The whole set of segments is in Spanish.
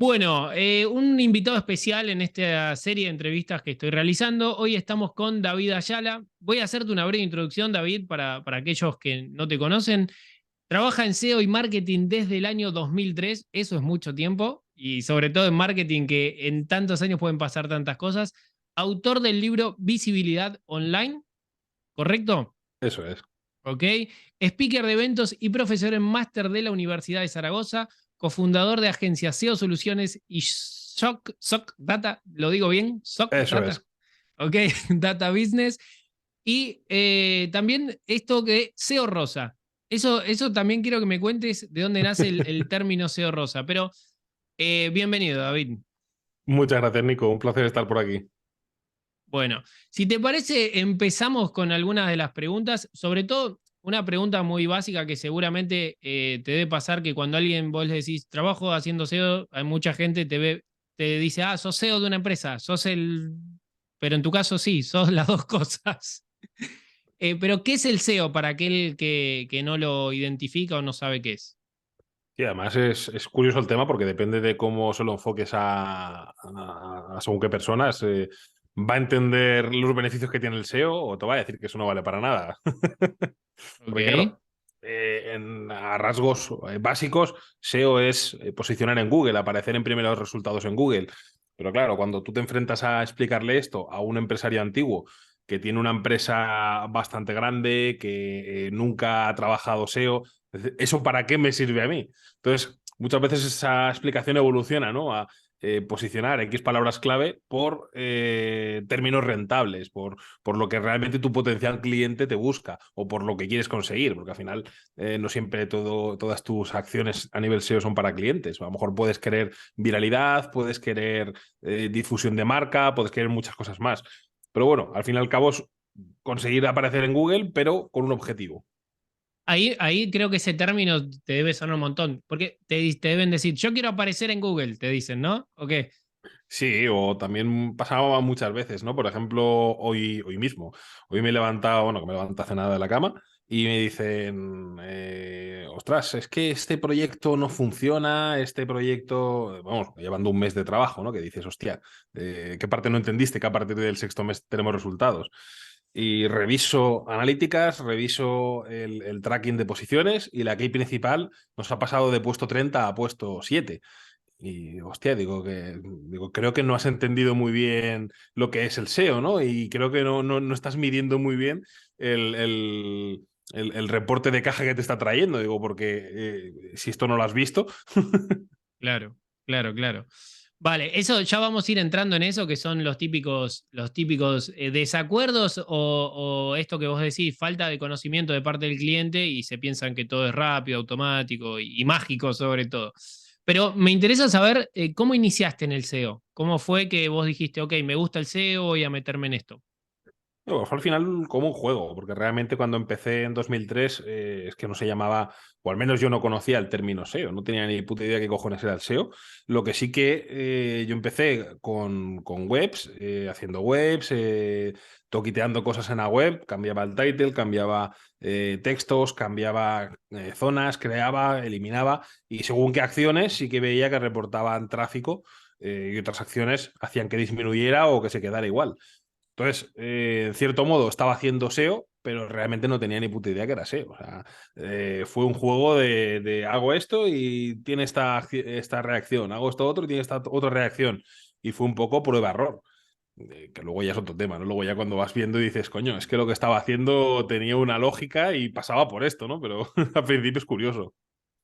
Bueno, un invitado especial en esta serie de entrevistas que estoy realizando. Hoy estamos con David Ayala. Voy a hacerte una breve introducción, David, para aquellos que no te conocen. Trabaja en SEO y marketing desde el año 2003. Eso es mucho tiempo, y sobre todo en marketing, que en tantos años pueden pasar tantas cosas. Autor del libro Visibilidad Online, ¿correcto? Eso es. ¿Ok? Speaker de eventos y profesor en máster de la Universidad de Zaragoza, cofundador de agencias SEO Soluciones y SOC Data, ¿lo digo bien? SOC Eso Data, es. ¿ok? Data Business. Y también esto que SEO Rosa. Eso también quiero que me cuentes de dónde nace el término SEO Rosa. Pero bienvenido, David. Muchas gracias, Nico. Un placer estar por aquí. Bueno, si te parece, empezamos con algunas de las preguntas, sobre todo una pregunta muy básica que seguramente te debe pasar, que cuando alguien vos le decís trabajo haciendo SEO, hay mucha gente te ve, te dice, ah, sos SEO de una empresa, sos el... Pero en tu caso sí, sos las dos cosas. Pero ¿qué es el SEO para aquel que no lo identifica o no sabe qué es? Y además es curioso el tema porque depende de cómo se lo enfoques a según qué personas, va a entender los beneficios que tiene el SEO o te va a decir que eso no vale para nada. Ok, Porque claro, a rasgos básicos, SEO es posicionar en Google, aparecer en primeros resultados en Google. Pero claro, cuando tú te enfrentas a explicarle esto a un empresario antiguo que tiene una empresa bastante grande, que nunca ha trabajado SEO, ¿eso para qué me sirve a mí? Entonces, muchas veces esa explicación evoluciona, ¿no? A posicionar X palabras clave por términos rentables, por lo que realmente tu potencial cliente te busca o por lo que quieres conseguir, porque al final no siempre todas tus acciones a nivel SEO son para clientes. A lo mejor puedes querer viralidad, puedes querer difusión de marca, puedes querer muchas cosas más. Pero bueno, al fin y al cabo es conseguir aparecer en Google, pero con un objetivo. ahí creo que ese término te debe sonar un montón, porque te deben decir, yo quiero aparecer en Google, te dicen, ¿no? Ok. Sí, o también pasaba muchas veces, ¿no? Por ejemplo, hoy mismo. Hoy me he levantado, bueno, que me levanto hace nada de la cama, y me dicen, ostras, es que este proyecto no funciona, este proyecto, vamos, llevando un mes de trabajo, ¿no? Que dices, hostia, ¿qué parte no entendiste? Que a partir del sexto mes tenemos resultados. Y reviso analíticas, reviso el tracking de posiciones y la key principal nos ha pasado de puesto 30 a puesto 7. Y hostia, digo, creo que no has entendido muy bien lo que es el SEO, ¿no? Y creo que no estás midiendo muy bien el, el, el reporte de caja que te está trayendo. Digo, porque si esto no lo has visto. Claro, claro, claro. Vale, eso ya vamos a ir entrando en eso, que son los típicos desacuerdos o esto que vos decís, falta de conocimiento de parte del cliente y se piensan que todo es rápido, automático y mágico sobre todo. Pero me interesa saber cómo iniciaste en el SEO. ¿Cómo fue que vos dijiste, ok, me gusta el SEO, voy a meterme en esto? No, fue al final como un juego, porque realmente cuando empecé en 2003 es que no se llamaba, o al menos yo no conocía el término SEO, no tenía ni puta idea qué cojones era el SEO. Lo que sí que yo empecé con webs, haciendo webs, toquiteando cosas en la web, cambiaba el title, cambiaba textos, cambiaba zonas, creaba, eliminaba, y según qué acciones sí que veía que reportaban tráfico y otras acciones hacían que disminuyera o que se quedara igual. Entonces, en cierto modo, estaba haciendo SEO, pero realmente no tenía ni puta idea que era SEO. O sea, fue un juego de hago esto y tiene esta reacción, hago esto otro y tiene esta otra reacción. Y fue un poco prueba-error, que luego ya es otro tema, ¿no? Luego ya cuando vas viendo dices, coño, es que lo que estaba haciendo tenía una lógica y pasaba por esto, ¿no? Pero al principio es curioso.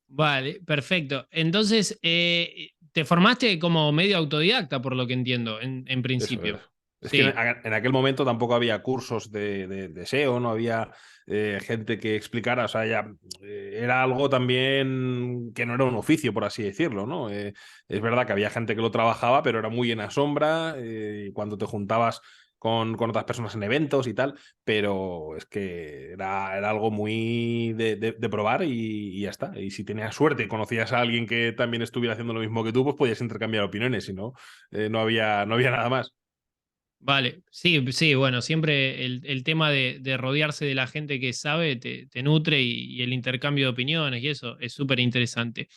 Vale, perfecto. Entonces, te formaste como medio autodidacta, por lo que entiendo, en Eso es. principio. Es que Sí. en aquel momento tampoco había cursos de SEO, no había gente que explicara, o sea, ya era algo también que no era un oficio, por así decirlo, ¿no? Es verdad que había gente que lo trabajaba, pero era muy en la sombra, y cuando te juntabas con otras personas en eventos y tal, pero es que era algo muy de probar y ya está. Y si tenías suerte y conocías a alguien que también estuviera haciendo lo mismo que tú, pues podías intercambiar opiniones, si no, no había nada más. Vale, sí, sí, bueno, siempre el tema de rodearse de la gente que sabe te nutre y el intercambio de opiniones y eso es súper interesante.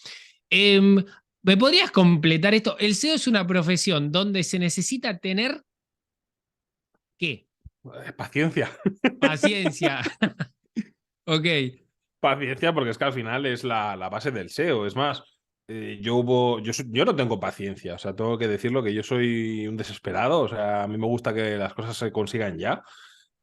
¿Me podrías completar esto? El SEO es una profesión donde se necesita tener, ¿qué? Paciencia. Paciencia. Ok. Paciencia, porque es que al final es la base del SEO. Es más, yo no tengo paciencia, o sea, tengo que decirlo que yo soy un desesperado, o sea, a mí me gusta que las cosas se consigan ya.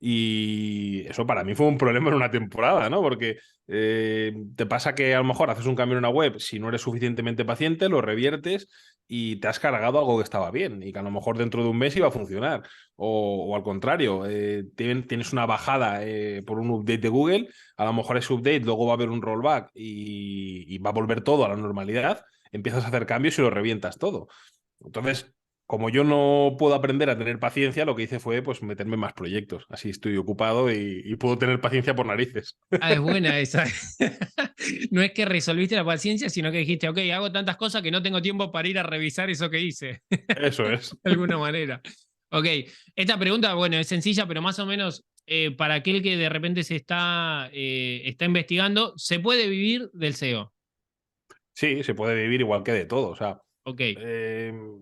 Y eso para mí fue un problema en una temporada, ¿no? Porque te pasa que a lo mejor haces un cambio en una web, si no eres suficientemente paciente, lo reviertes y te has cargado algo que estaba bien y que a lo mejor dentro de un mes iba a funcionar. O al contrario, tienes una bajada por un update de Google, a lo mejor ese update luego va a haber un rollback y va a volver todo a la normalidad, empiezas a hacer cambios y lo revientas todo. Entonces, como yo no puedo aprender a tener paciencia, lo que hice fue pues meterme en más proyectos. Así estoy ocupado y puedo tener paciencia por narices. Ah, es buena esa. No es que resolviste la paciencia, sino que dijiste, ok, hago tantas cosas que no tengo tiempo para ir a revisar eso que hice. Eso es. De alguna manera. Ok, esta pregunta, bueno, es sencilla, pero más o menos para aquel que de repente está investigando, ¿se puede vivir del SEO? Sí, se puede vivir igual que de todo. O sea, Ok,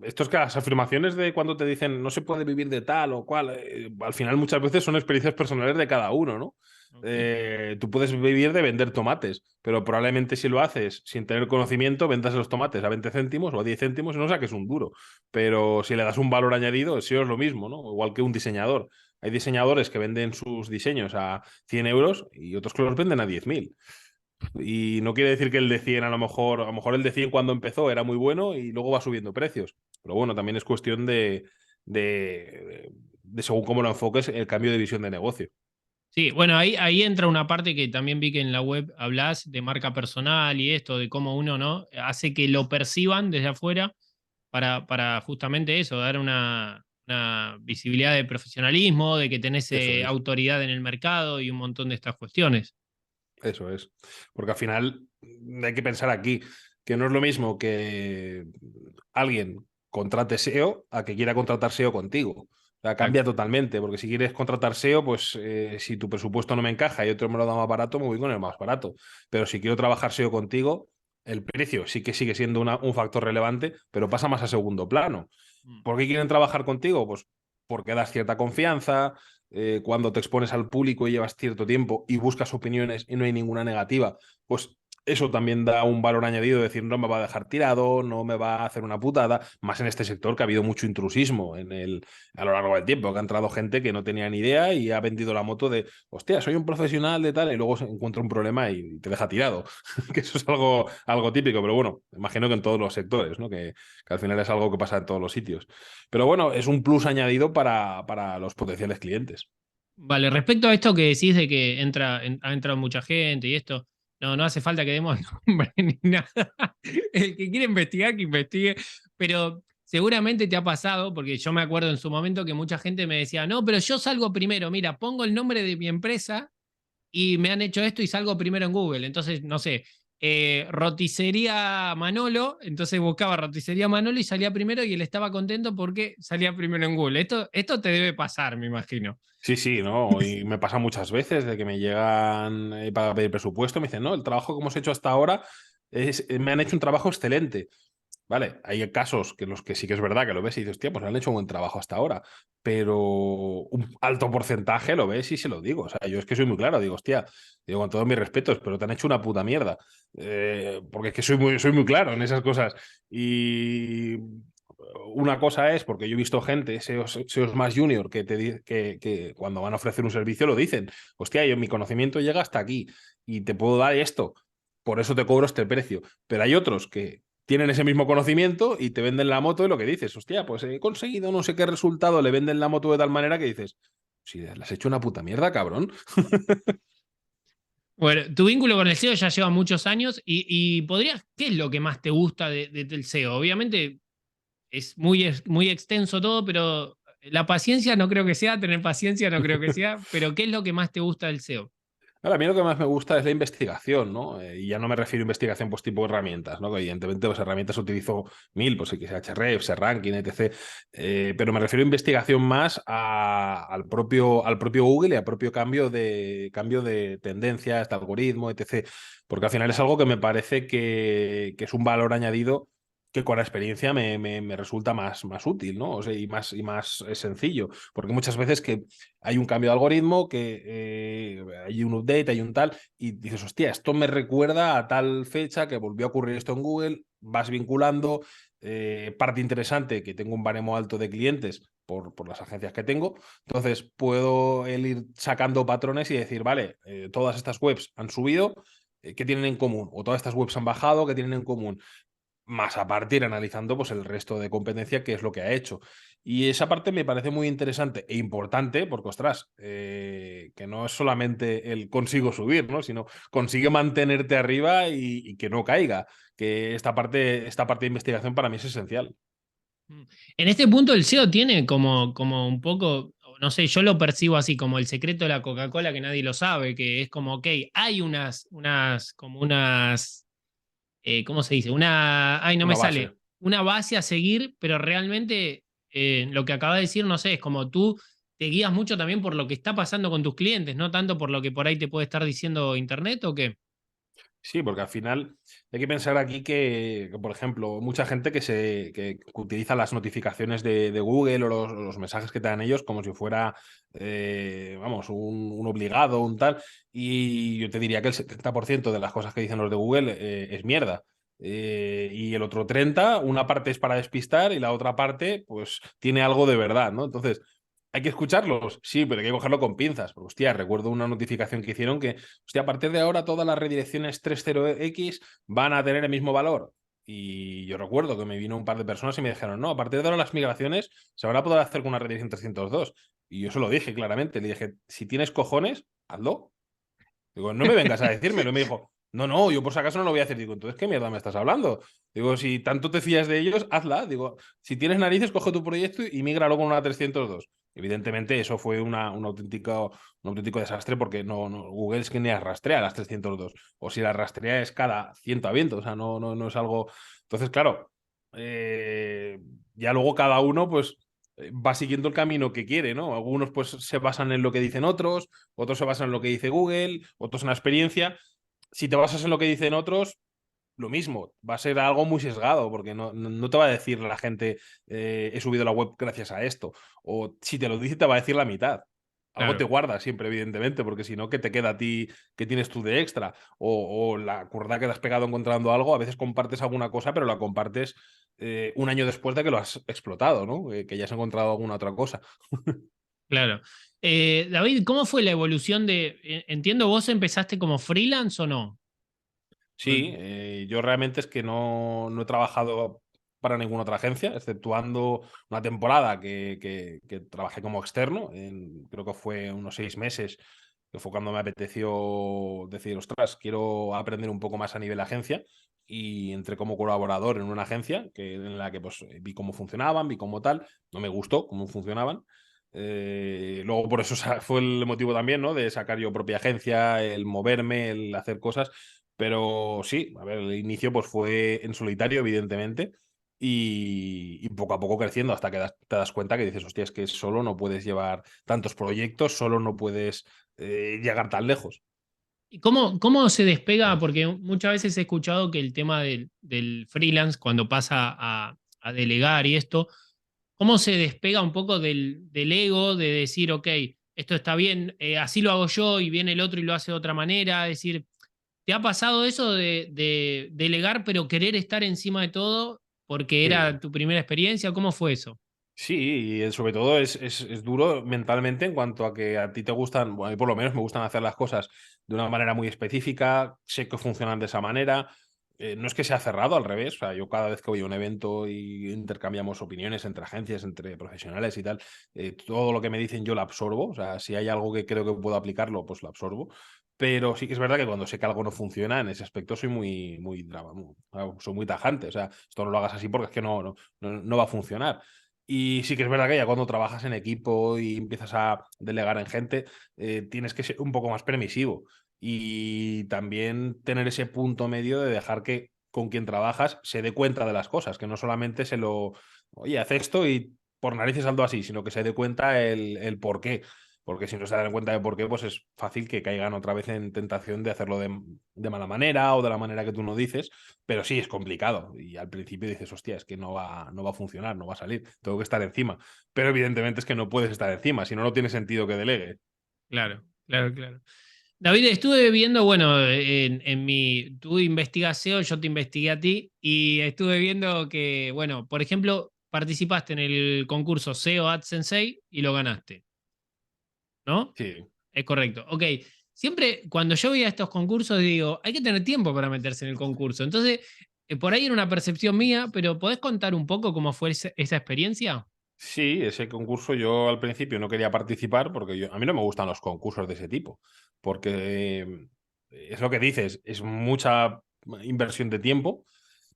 esto es que las afirmaciones de cuando te dicen no se puede vivir de tal o cual, al final muchas veces son experiencias personales de cada uno, ¿no? ok. Tú puedes vivir de vender tomates, pero probablemente si lo haces sin tener conocimiento, vendas los tomates a 20 céntimos o a 10 céntimos y no saques un duro. Pero si le das un valor añadido, el SEO es lo mismo, ¿no? Igual que un diseñador. Hay diseñadores que venden sus diseños a 100 euros y otros que los venden a 10.000. Y no quiere decir que el de 100 a lo mejor el de 100 cuando empezó era muy bueno y luego va subiendo precios. Pero bueno, también es cuestión de según cómo lo enfoques, el cambio de visión de negocio. Sí, bueno, ahí entra una parte que también vi que en la web hablas de marca personal y esto, de cómo uno, ¿no? Hace que lo perciban desde afuera para justamente eso, dar una visibilidad de profesionalismo, de que tenés Eso es, autoridad en el mercado y un montón de estas cuestiones. eso es. Porque al final hay que pensar aquí que no es lo mismo que alguien contrate SEO a que quiera contratar SEO contigo. O sea, cambia Exacto. totalmente, porque si quieres contratar SEO, pues si tu presupuesto no me encaja y otro me lo da más barato, me voy con el más barato. Pero si quiero trabajar SEO contigo, el precio sí que sigue siendo un factor relevante, pero pasa más a segundo plano. Mm. ¿Por qué quieren trabajar contigo? Pues porque das cierta confianza, cuando te expones al público y llevas cierto tiempo y buscas opiniones y no hay ninguna negativa, pues eso también da un valor añadido, decir, no me va a dejar tirado, no me va a hacer una putada, más en este sector que ha habido mucho intrusismo a lo largo del tiempo, que ha entrado gente que no tenía ni idea y ha vendido la moto de, hostia, soy un profesional de tal, y luego se encuentra un problema y te deja tirado, que eso es algo típico, pero bueno, imagino que en todos los sectores, ¿no? Que al final es algo que pasa en todos los sitios. Pero bueno, es un plus añadido para los potenciales clientes. Vale, respecto a esto que decís de que ha entrado mucha gente y esto, no hace falta que demos nombre ni nada. El que quiere investigar, que investigue. Pero seguramente te ha pasado, porque yo me acuerdo en su momento que mucha gente me decía, no, pero yo salgo primero, mira, pongo el nombre de mi empresa y me han hecho esto y salgo primero en Google. Entonces, no sé, roticería Manolo, entonces buscaba roticería Manolo y salía primero y él estaba contento porque salía primero en Google. Esto te debe pasar, me imagino. Sí, sí, ¿no? Y me pasa muchas veces de que me llegan para pedir presupuesto, me dicen, no, el trabajo que hemos hecho hasta ahora me han hecho un trabajo excelente. Vale, hay casos que en los que sí que es verdad que lo ves y dices, hostia, pues han hecho un buen trabajo hasta ahora, pero un alto porcentaje lo ves y se lo digo. O sea, yo es que soy muy claro, digo, hostia, digo con todos mis respetos, pero te han hecho una puta mierda. Porque es que soy muy claro en esas cosas. Y una cosa es, porque yo he visto gente, SEOs más junior, que cuando van a ofrecer un servicio lo dicen, hostia, yo mi conocimiento llega hasta aquí y te puedo dar esto, por eso te cobro este precio. Pero hay otros que tienen ese mismo conocimiento y te venden la moto y lo que dices, hostia, pues he conseguido no sé qué resultado, le venden la moto de tal manera que dices, si le has hecho una puta mierda, cabrón. Bueno, tu vínculo con el SEO ya lleva muchos años y podrías, ¿qué es lo que más te gusta del SEO? Obviamente es muy extenso todo, pero la paciencia no creo que sea, tener paciencia no creo que sea, pero ¿qué es lo que más te gusta del SEO? Ahora, a mí lo que más me gusta es la investigación, ¿no? Y ya no me refiero a investigación pues tipo herramientas, ¿no? Que evidentemente pues herramientas utilizo mil, pues XHREF, Ranking, etc. Pero me refiero a investigación más al propio Google y al propio cambio de tendencias, de algoritmo, etc. Porque al final es algo que me parece que es un valor añadido que con la experiencia me resulta más útil, ¿no? O sea, y más sencillo. Porque muchas veces que hay un cambio de algoritmo, que hay un update, hay un tal, y dices, hostia, esto me recuerda a tal fecha que volvió a ocurrir esto en Google, vas vinculando. Parte interesante, que tengo un baremo alto de clientes por las agencias que tengo, entonces puedo ir sacando patrones y decir, vale, todas estas webs han subido, ¿qué tienen en común? O todas estas webs han bajado, ¿qué tienen en común? Más aparte ir analizando pues, el resto de competencia, qué es lo que ha hecho. Y esa parte me parece muy interesante e importante porque, ostras, que no es solamente el consigo subir, ¿no? Sino consigue mantenerte arriba y que no caiga. Que esta parte de investigación para mí es esencial. En este punto el SEO tiene como un poco, no sé, yo lo percibo así, como el secreto de la Coca-Cola que nadie lo sabe, que es como, ok, hay como unas, ¿cómo se dice? Ay, no me Una base. sale, una base a seguir, pero realmente lo que acabas de decir, no sé, es como tú te guías mucho también por lo que está pasando con tus clientes, no tanto por lo que por ahí te puede estar diciendo internet o qué. Sí, porque al final hay que pensar aquí que, por ejemplo, mucha gente que utiliza las notificaciones de Google o los mensajes que te dan ellos como si fuera, vamos, un obligado, un tal. Y yo te diría que el 70% de las cosas que dicen los de Google es mierda. Y el otro 30%, una parte es para despistar y la otra parte, pues, tiene algo de verdad, ¿no? Entonces, ¿hay que escucharlos? Sí, pero hay que cogerlo con pinzas. Porque, hostia, recuerdo una notificación que hicieron que, hostia, a partir de ahora todas las redirecciones 30x van a tener el mismo valor. Y yo recuerdo que me vino un par de personas y me dijeron, no, a partir de ahora las migraciones se van a poder hacer con una redirección 302. Y yo se lo dije claramente. Le dije, si tienes cojones, hazlo. Digo, no me vengas a decírmelo. Y me dijo, no, no, yo por si acaso no lo voy a hacer. Digo, entonces, ¿qué mierda me estás hablando? Digo, si tanto te fías de ellos, hazla. Digo, si tienes narices, coge tu proyecto y mígralo con una 302. Evidentemente, eso fue un auténtico desastre porque Google es que ni las rastrea las 302. O si las rastrea es cada ciento a viento. O sea, no es algo. Entonces, claro, eh, ya luego cada uno, pues va siguiendo el camino que quiere, ¿no? Algunos pues se basan en lo que dicen otros se basan en lo que dice Google, otros en la experiencia. Si te basas en lo que dicen otros, lo mismo, va a ser algo muy sesgado, porque no te va a decir la gente, he subido la web gracias a esto. O si te lo dice, te va a decir la mitad. Algo te Claro. guarda siempre, evidentemente, porque si no, ¿qué te queda a ti? ¿Qué tienes tú de extra? O la cuerda que te has pegado encontrando algo, a veces compartes alguna cosa, pero la compartes un año después de que lo has explotado, ¿no? Que ya has encontrado alguna otra cosa. Claro. David, ¿cómo fue la evolución entiendo, vos empezaste como freelance o no? Sí, yo realmente es que no he trabajado para ninguna otra agencia, exceptuando una temporada que trabajé como externo, creo que fue unos 6 meses, que fue cuando me apeteció decir, ostras, quiero aprender un poco más a nivel agencia, y entré como colaborador en una agencia en la que pues, vi cómo funcionaban, vi cómo tal, no me gustó cómo funcionaban. Luego por eso fue el motivo también, ¿no? De sacar yo propia agencia, el moverme, el hacer cosas. Pero sí, a ver, el inicio pues fue en solitario, evidentemente, y poco a poco creciendo hasta que te das cuenta que dices, hostia, es que solo no puedes llevar tantos proyectos, solo no puedes llegar tan lejos. ¿Y cómo se despega? Porque muchas veces he escuchado que el tema del freelance, cuando pasa a delegar y esto, ¿cómo se despega un poco del ego de decir, ok, esto está bien, así lo hago yo y viene el otro y lo hace de otra manera? Es decir, ¿te ha pasado eso de delegar pero querer estar encima de todo porque Sí. era tu primera experiencia? ¿Cómo fue eso? Sí, y sobre todo es duro mentalmente en cuanto a que a ti te gustan, bueno, a mí por lo menos me gustan hacer las cosas de una manera muy específica, sé que funcionan de esa manera. No es que sea cerrado, al revés. O sea, yo cada vez que voy a un evento y intercambiamos opiniones entre agencias, entre profesionales y tal, todo lo que me dicen yo lo absorbo. O sea, si hay algo que creo que puedo aplicarlo, pues lo absorbo. Pero sí que es verdad que cuando sé que algo no funciona, en ese aspecto soy soy muy tajante. O sea, esto no lo hagas así porque es que no va a funcionar. Y sí que es verdad que ya cuando trabajas en equipo y empiezas a delegar en gente, tienes que ser un poco más permisivo y también tener ese punto medio de dejar que con quien trabajas se dé cuenta de las cosas, que no solamente oye, haz esto y por narices saldo así, sino que se dé cuenta el por qué. porque si no se dan cuenta de por qué, pues es fácil que caigan otra vez en tentación de hacerlo de mala manera o de la manera que tú no dices, pero sí es complicado y al principio dices, hostia, es que no va a funcionar, no va a salir, tengo que estar encima, pero evidentemente es que no puedes estar encima, si no, no tiene sentido que delegue. Claro, claro, claro. David, estuve viendo, bueno, tú investigas SEO, yo te investigué a ti y estuve viendo que, bueno, por ejemplo, participaste en el concurso SEO Ad Sensei y lo ganaste, ¿no? Sí. Es correcto. Ok, siempre cuando yo voy a estos concursos digo, hay que tener tiempo para meterse en el concurso. Entonces, por ahí era una percepción mía, pero ¿podés contar un poco cómo fue esa experiencia? Sí, ese concurso yo al principio no quería participar porque a mí no me gustan los concursos de ese tipo, porque es lo que dices, es mucha inversión de tiempo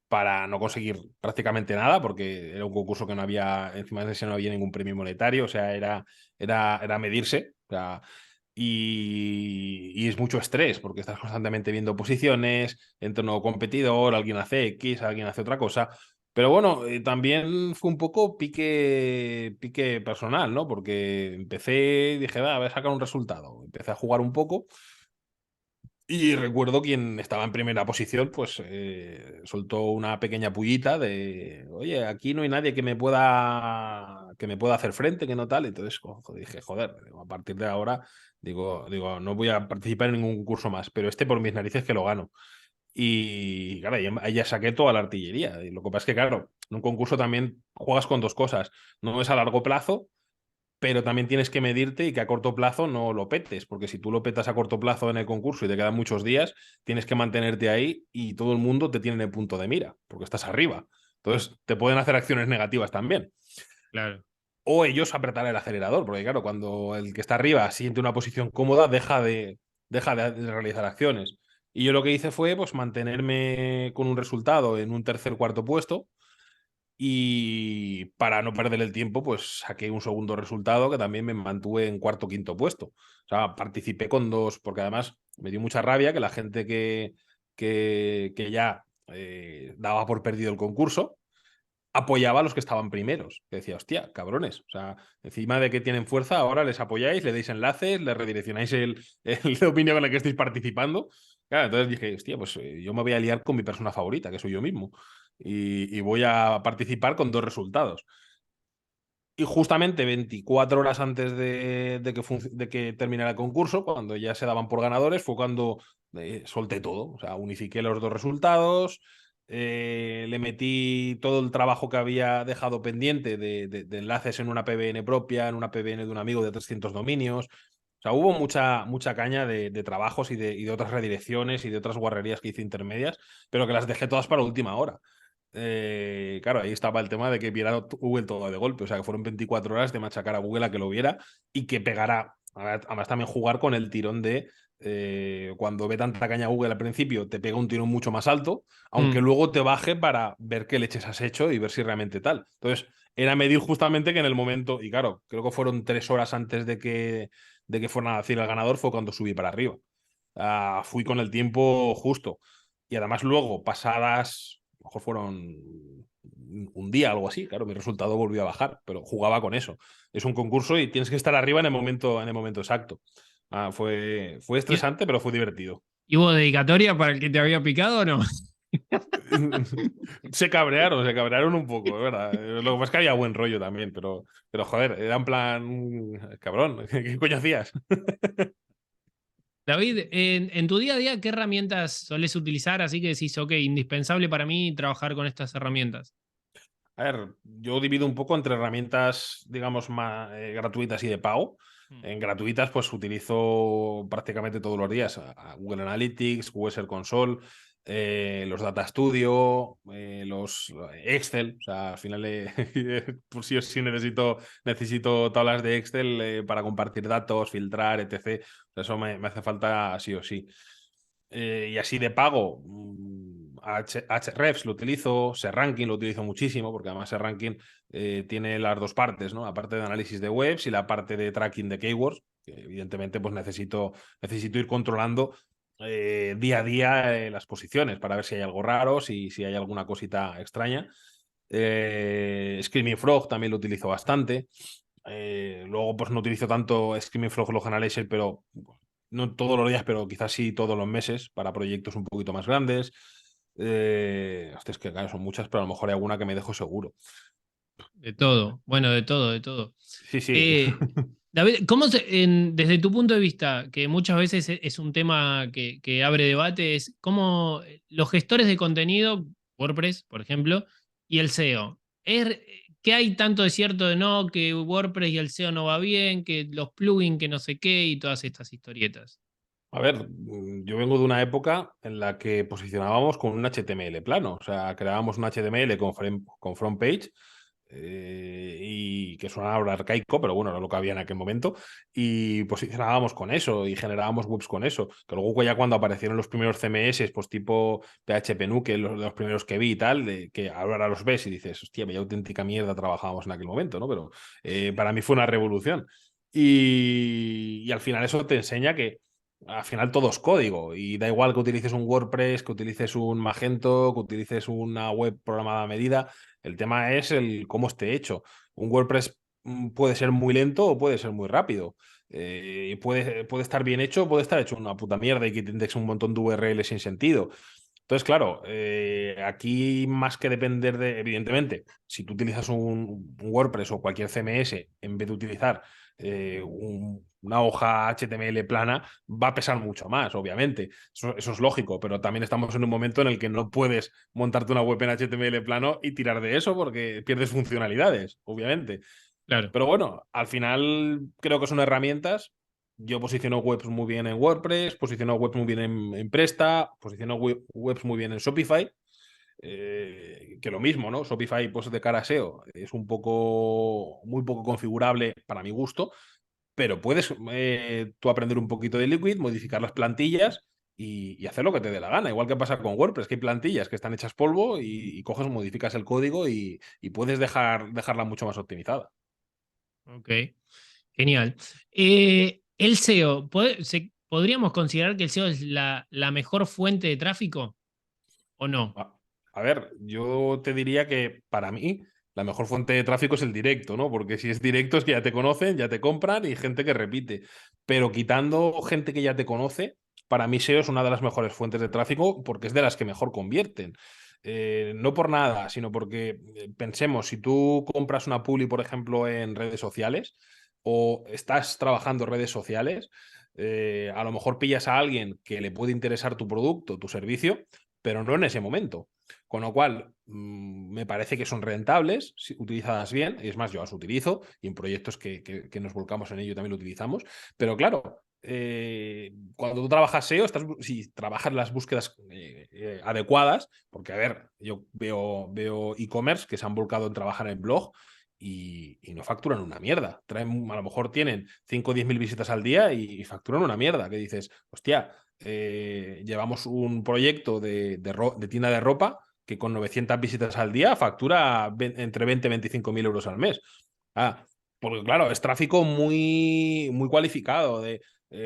para no conseguir prácticamente nada, porque era un concurso que no había, encima de ese no había ningún premio monetario, o sea, era medirse, o sea, y es mucho estrés, porque estás constantemente viendo posiciones, entra un nuevo competidor, alguien hace X, alguien hace otra cosa. Pero bueno, también fue un poco pique personal, ¿no? Porque empecé, dije, va, voy a sacar un resultado. Empecé a jugar un poco y recuerdo quien estaba en primera posición, pues soltó una pequeña pullita de, oye, aquí no hay nadie que me pueda hacer frente, que no tal. Entonces dije, joder, a partir de ahora, digo, no voy a participar en ningún curso más, pero este por mis narices que lo gano. Y claro, ahí ya saqué toda la artillería. Y lo que pasa es que, claro, en un concurso también juegas con dos cosas. No es a largo plazo, pero también tienes que medirte y que a corto plazo no lo petes, porque si tú lo petas a corto plazo en el concurso y te quedan muchos días, tienes que mantenerte ahí y todo el mundo te tiene en el punto de mira, porque estás arriba. Entonces, te pueden hacer acciones negativas también. Claro. O ellos apretar el acelerador, porque claro, cuando el que está arriba siente una posición cómoda, deja de realizar acciones. Y yo lo que hice fue pues mantenerme con un resultado en un tercer cuarto puesto y para no perder el tiempo, pues saqué un segundo resultado que también me mantuve en cuarto quinto puesto. O sea, participé con dos, porque además me dio mucha rabia que la gente que ya daba por perdido el concurso apoyaba a los que estaban primeros. Que decía, hostia, cabrones. O sea, encima de que tienen fuerza, ahora les apoyáis, le deis enlaces, le redireccionáis el dominio con el que estéis participando. Claro, entonces dije, hostia, pues yo me voy a liar con mi persona favorita, que soy yo mismo. Y voy a participar con dos resultados. Y justamente 24 horas antes de que terminara el concurso, cuando ya se daban por ganadores, fue cuando solté todo. O sea, unifiqué los dos resultados, le metí todo el trabajo que había dejado pendiente de enlaces en una PBN propia, en una PBN de un amigo de 300 dominios. O sea, hubo mucha caña de trabajos y de otras redirecciones y de otras guarrerías que hice intermedias, pero que las dejé todas para última hora. Claro, ahí estaba el tema de que viera Google todo de golpe, o sea, que fueron 24 horas de machacar a Google a que lo viera y que pegara, además también jugar con el tirón de cuando ve tanta caña Google al principio, te pega un tirón mucho más alto, aunque Mm, luego te baje para ver qué leches has hecho y ver si realmente tal. Entonces, era medir justamente que en el momento, y claro, creo que fueron 3 horas antes de que fueran a decir el ganador, fue cuando subí para arriba. Fui con el tiempo justo. Y además luego, pasadas, a lo mejor fueron un día, algo así, claro, mi resultado volvió a bajar, pero jugaba con eso. Es un concurso y tienes que estar arriba en el momento exacto. Fue ¿Y, estresante, pero fue divertido. y hubo dedicatoria para el que te había picado o no? Se cabrearon un poco, es verdad. Lo que pasa es que había buen rollo también, pero joder, era en plan, cabrón, ¿qué coño hacías? David, en tu día a día, ¿qué herramientas solés utilizar? Así que decís, ok, indispensable para mí trabajar con estas herramientas. A ver, yo divido un poco entre herramientas, digamos, más gratuitas y de pago. Mm. En gratuitas, pues utilizo prácticamente todos los días a Google Analytics, Google Search Console, los Data Studio, los Excel. O sea, al final, por sí o sí necesito tablas de Excel para compartir datos, filtrar, etc. O sea, eso me hace falta sí o sí. Y así de pago, Ahrefs lo utilizo, SERranking lo utilizo muchísimo, porque además SERranking tiene las dos partes, ¿no? La parte de análisis de webs y la parte de tracking de keywords, que evidentemente pues necesito ir controlando día a día las posiciones para ver si hay algo raro, si hay alguna cosita extraña. Screaming Frog también lo utilizo bastante. Luego, pues no utilizo tanto Screaming Frog Log Analyzer, pero no todos los días, pero quizás sí todos los meses para proyectos un poquito más grandes. Hostia, es que claro, son muchas, pero a lo mejor hay alguna que me dejo seguro. De todo, bueno, de todo, de todo. Sí, sí. Eh, David, desde tu punto de vista, que muchas veces es un tema que abre debate, es cómo los gestores de contenido, WordPress, por ejemplo, y el SEO, ¿qué hay tanto de cierto de no, que WordPress y el SEO no va bien, que los plugins, que no sé qué, y todas estas historietas? A ver, yo vengo de una época en la que posicionábamos con un HTML plano, o sea, creábamos un HTML con front page y que suena ahora arcaico, pero bueno, era lo que había en aquel momento, y posicionábamos con eso y generábamos webs con eso, que luego ya cuando aparecieron los primeros CMS, pues tipo PHP Nuke, los primeros que vi y tal, que ahora los ves y dices, hostia, vaya auténtica mierda trabajábamos en aquel momento, ¿no? Pero para mí fue una revolución. Y al final eso te enseña que al final todo es código y da igual que utilices un WordPress, que utilices un Magento, que utilices una web programada a medida. El tema es el cómo esté hecho. Un WordPress puede ser muy lento o puede ser muy rápido. Puede estar bien hecho, puede estar hecho una puta mierda y que te indexe un montón de URLs sin sentido. Entonces, claro, aquí más que depender de, evidentemente, si tú utilizas un WordPress o cualquier CMS, en vez de utilizar una hoja HTML plana, va a pesar mucho más, obviamente. Eso es lógico, pero también estamos en un momento en el que no puedes montarte una web en HTML plano y tirar de eso porque pierdes funcionalidades, obviamente. Claro. Pero bueno, al final creo que son herramientas. Yo posiciono webs muy bien en WordPress, posiciono webs muy bien en Presta, posiciono webs muy bien en Shopify. Que lo mismo, ¿no? Shopify, pues de cara a SEO, es muy poco configurable para mi gusto, pero puedes tú aprender un poquito de Liquid, modificar las plantillas y hacer lo que te dé la gana. Igual que pasa con WordPress, que hay plantillas que están hechas polvo y coges, modificas el código y puedes dejarla mucho más optimizada. Ok, genial. El SEO, ¿podríamos considerar que el SEO es la mejor fuente de tráfico o no? A ver, yo te diría que para mí la mejor fuente de tráfico es el directo, ¿no? Porque si es directo es que ya te conocen, ya te compran y gente que repite. Pero quitando gente que ya te conoce, para mí SEO es una de las mejores fuentes de tráfico porque es de las que mejor convierten. No por nada, sino porque pensemos, si tú compras una publi, por ejemplo, en redes sociales o estás trabajando en redes sociales, a lo mejor pillas a alguien que le puede interesar tu producto, tu servicio, pero no en ese momento. Con lo cual, me parece que son rentables si utilizadas bien. Y es más, yo las utilizo y en proyectos que nos volcamos en ello también lo utilizamos. Pero claro, cuando tú trabajas SEO, si trabajas las búsquedas adecuadas, porque a ver, yo veo e-commerce que se han volcado en trabajar en blog y no facturan una mierda. A lo mejor tienen 5 o 10 mil visitas al día y facturan una mierda. Que dices, hostia, llevamos un proyecto de tienda de ropa que con 900 visitas al día factura entre 20 y 25 mil euros al mes. Ah, porque claro, es tráfico muy, muy cualificado.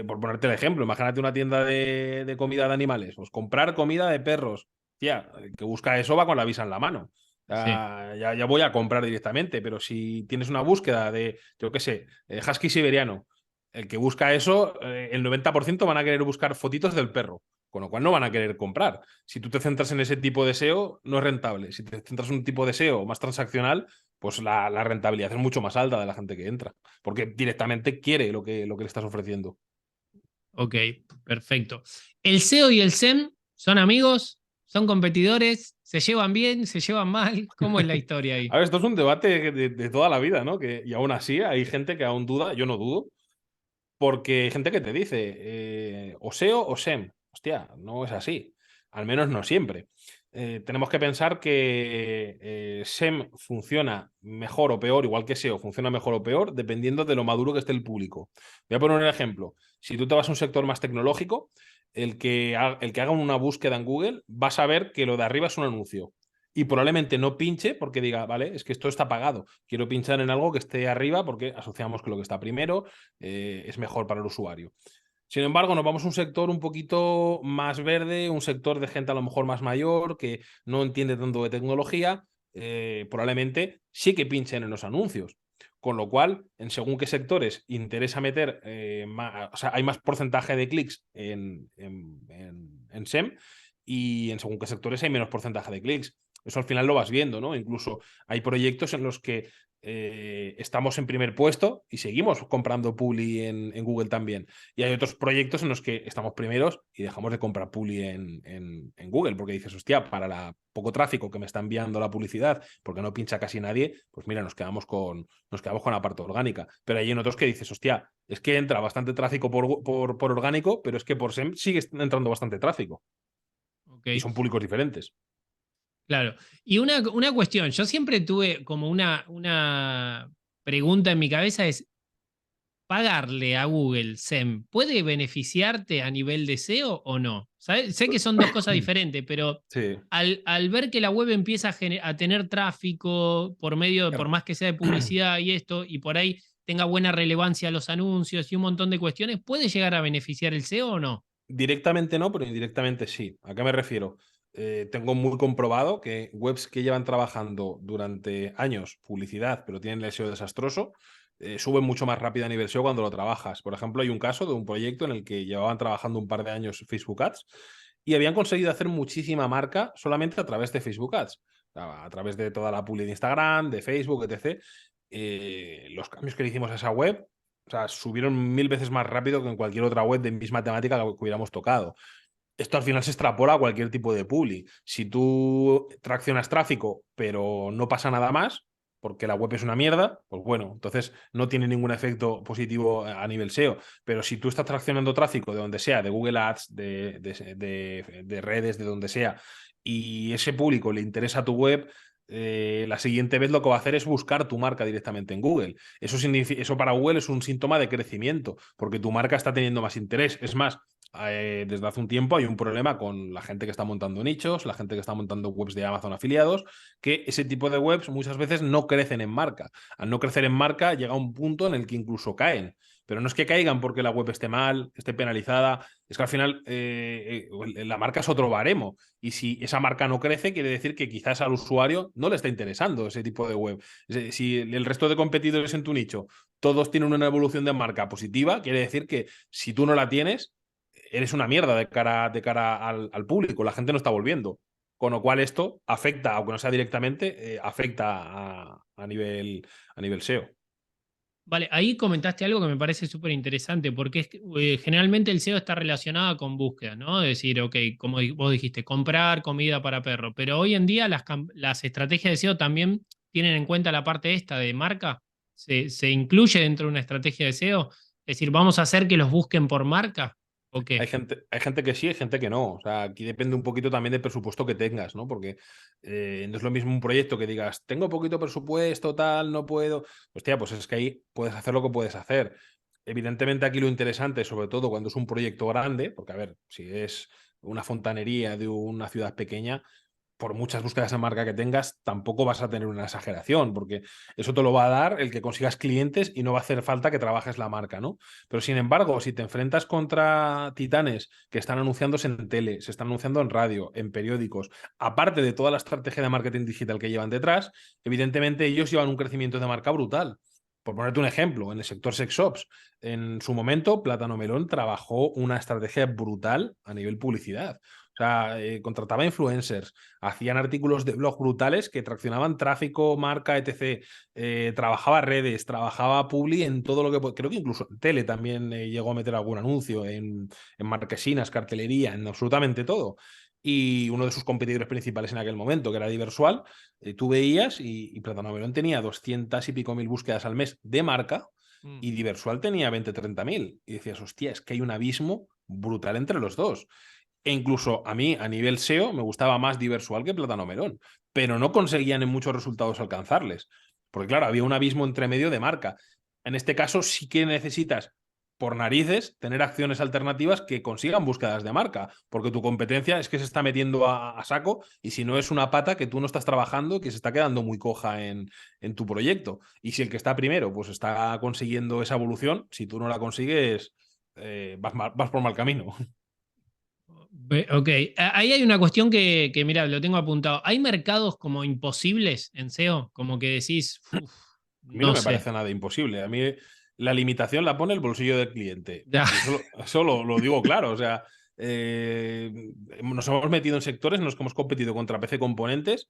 Por ponerte el ejemplo, imagínate una tienda de comida de animales, pues comprar comida de perros. Tía, el que busca eso va con la visa en la mano. Sí, Ya voy a comprar directamente, pero si tienes una búsqueda de, yo qué sé, husky siberiano, el que busca eso, el 90% van a querer buscar fotitos del perro, con lo cual no van a querer comprar. Si tú te centras en ese tipo de SEO, no es rentable. Si te centras en un tipo de SEO más transaccional, pues la rentabilidad es mucho más alta de la gente que entra, porque directamente quiere lo que le estás ofreciendo. ok, perfecto. ¿El SEO y el SEM son amigos? ¿Son competidores? ¿Se llevan bien? ¿Se llevan mal? ¿Cómo es la historia A ahí? ver, esto es un debate de toda la vida, ¿no? Y aún así hay gente que aún duda, yo no dudo, porque hay gente que te dice o SEO o SEM. Hostia, no es así. Al menos no siempre. Tenemos que pensar que SEM funciona mejor o peor, igual que SEO funciona mejor o peor, dependiendo de lo maduro que esté el público. Voy a poner un ejemplo. Si tú te vas a un sector más tecnológico, el que haga una búsqueda en Google va a saber que lo de arriba es un anuncio. Y probablemente no pinche porque diga, vale, es que esto está pagado. Quiero pinchar en algo que esté arriba porque asociamos que lo que está primero es mejor para el usuario. Sin embargo, nos vamos a un sector un poquito más verde, un sector de gente a lo mejor más mayor, que no entiende tanto de tecnología, probablemente sí que pinchen en los anuncios. con lo cual, en según qué sectores interesa meter, o sea, hay más porcentaje de clics en SEM y en según qué sectores hay menos porcentaje de clics. Eso al final lo vas viendo, ¿no? Incluso hay proyectos en los que estamos en primer puesto y seguimos comprando Publi en Google también. Y hay otros proyectos en los que estamos primeros y dejamos de comprar Publi en Google, porque dices, hostia, para el poco tráfico que me está enviando la publicidad, porque no pincha casi nadie, pues mira, nos quedamos con la parte orgánica. Pero hay en otros que dices, hostia, es que entra bastante tráfico por orgánico, pero es que por SEM sigue entrando bastante tráfico. Ok, Y son públicos diferentes. claro. Y una cuestión, yo siempre tuve como una pregunta en mi cabeza es, ¿pagarle a Google SEM puede beneficiarte a nivel de SEO o no? Sé que son dos cosas diferentes, pero Sí. al ver que la web empieza a tener tráfico por medio, por más que sea de publicidad y esto, y por ahí tenga buena relevancia los anuncios y un montón de cuestiones, ¿puede llegar a beneficiar el SEO o no? Directamente no, pero indirectamente sí. ¿A qué me refiero? Tengo muy comprobado que webs que llevan trabajando durante años publicidad, pero tienen el SEO desastroso, suben mucho más rápido a nivel SEO cuando lo trabajas. Por ejemplo, hay un caso de un proyecto en el que llevaban trabajando un par de años Facebook Ads y habían conseguido hacer muchísima marca solamente a través de Facebook Ads, a través de toda la publi de Instagram, de Facebook, etc. Los cambios que le hicimos a esa web, o sea, subieron 1000 veces más rápido que en cualquier otra web de misma temática que hubiéramos tocado. Esto al final se extrapola a cualquier tipo de publi. Si tú traccionas tráfico, pero no pasa nada más, porque la web es una mierda, pues bueno, entonces no tiene ningún efecto positivo a nivel SEO. Pero si tú estás traccionando tráfico de donde sea, de Google Ads, de redes, de donde sea, y ese público le interesa tu web, la siguiente vez lo que va a hacer es buscar tu marca directamente en Google. Eso para Google es un síntoma de crecimiento, porque tu marca está teniendo más interés. Es más, desde hace un tiempo hay un problema con la gente que está montando nichos, la gente que está montando webs de Amazon afiliados, que ese tipo de webs muchas veces no crecen en marca. Al no crecer en marca llega un punto en el que incluso caen. Pero no es que caigan porque la web esté mal, esté penalizada, es que al final la marca es otro baremo. Y si esa marca no crece, quiere decir que quizás al usuario no le está interesando ese tipo de web. Si el resto de competidores en tu nicho todos tienen una evolución de marca positiva, quiere decir que si tú no la tienes, eres una mierda de cara al público, la gente no está volviendo. Con lo cual esto afecta, aunque no sea directamente, afecta a nivel SEO. Vale, ahí comentaste algo que me parece súper interesante, porque generalmente el SEO está relacionado con búsqueda, ¿no? Es decir, ok, como vos dijiste, comprar comida para perro, pero hoy en día las estrategias de SEO también tienen en cuenta la parte esta de marca, se incluye dentro de una estrategia de SEO, es decir, vamos a hacer que los busquen por marca, ¿o Hay qué? gente que sí, hay gente que no. O sea, aquí depende un poquito también del presupuesto que tengas, ¿no? Porque no es lo mismo un proyecto que digas, tengo poquito presupuesto, tal, no puedo. Hostia, pues es que ahí puedes hacer lo que puedes hacer. Evidentemente aquí lo interesante, sobre todo cuando es un proyecto grande, porque a ver, si es una fontanería de una ciudad pequeña, por muchas búsquedas de marca que tengas, tampoco vas a tener una exageración, porque eso te lo va a dar el que consigas clientes y no va a hacer falta que trabajes la marca, ¿no? Pero sin embargo, si te enfrentas contra titanes que están anunciándose en tele, se están anunciando en radio, en periódicos, aparte de toda la estrategia de marketing digital que llevan detrás, evidentemente ellos llevan un crecimiento de marca brutal. Por ponerte un ejemplo, en el sector sex shops, en su momento, Plátano Melón trabajó una estrategia brutal a nivel publicidad. O sea, contrataba influencers, hacían artículos de blog brutales que traccionaban tráfico, marca, etc. Trabajaba redes, trabajaba publi en todo lo que... Creo que incluso en tele también llegó a meter algún anuncio, en marquesinas, cartelería, en absolutamente todo. Y uno de sus competidores principales en aquel momento, que era Diversual, tú veías y Plátano Melón tenía 200 y pico mil búsquedas al mes de marca Mm. y Diversual tenía 20 30 mil. Y decías, hostia, es que hay un abismo brutal entre los dos. E incluso a mí, a nivel SEO, me gustaba más Diversual que Plátano Melón, pero no conseguían en muchos resultados alcanzarles. Porque claro, había un abismo entre medio de marca. En este caso sí que necesitas, por narices, tener acciones alternativas que consigan búsquedas de marca, porque tu competencia es que se está metiendo a saco y si no es una pata que tú no estás trabajando, que se está quedando muy coja en tu proyecto. Y si el que está primero pues está consiguiendo esa evolución, si tú no la consigues, vas por mal camino. Ok, ahí hay una cuestión que, mira, lo tengo apuntado. ¿Hay mercados como imposibles en SEO? Como que decís, "Uf, A mí no No me sé. parece nada imposible. A mí la limitación la pone el bolsillo del cliente. Ya. Y eso lo digo claro. O sea, eh, nos hemos metido en sectores en los que hemos competido contra PC Componentes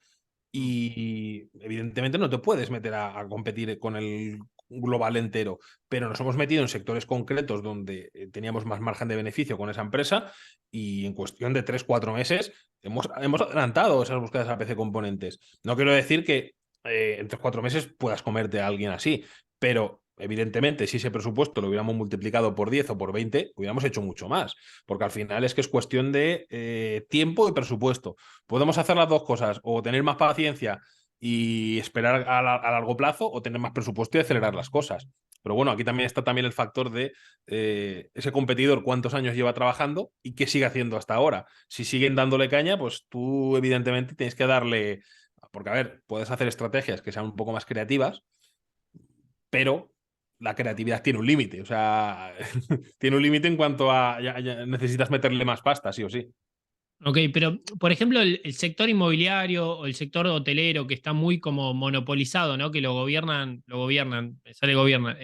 y evidentemente no te puedes meter a competir con el global entero, pero nos hemos metido en sectores concretos donde teníamos más margen de beneficio con esa empresa y en cuestión de 3 4 meses hemos adelantado esas búsquedas a PC Componentes. No quiero decir que en 3 4 meses puedas comerte a alguien así, pero evidentemente si ese presupuesto lo hubiéramos multiplicado por 10 o por 20 hubiéramos hecho mucho más, porque al final es que es cuestión de tiempo y presupuesto. Podemos hacer las dos cosas, o tener más paciencia y esperar a largo plazo, o tener más presupuesto y acelerar las cosas. Pero bueno, aquí también está también el factor de ese competidor, cuántos años lleva trabajando y qué sigue haciendo hasta ahora. Si siguen dándole caña, pues tú evidentemente tienes que darle, porque a ver, puedes hacer estrategias que sean un poco más creativas, pero la creatividad tiene un límite, o sea, tiene un límite en cuanto a ya necesitas meterle más pasta, sí o sí. Ok, pero por ejemplo, el sector inmobiliario o el sector hotelero que está muy como monopolizado, ¿no? Que lo gobiernan, me sale gobiernan,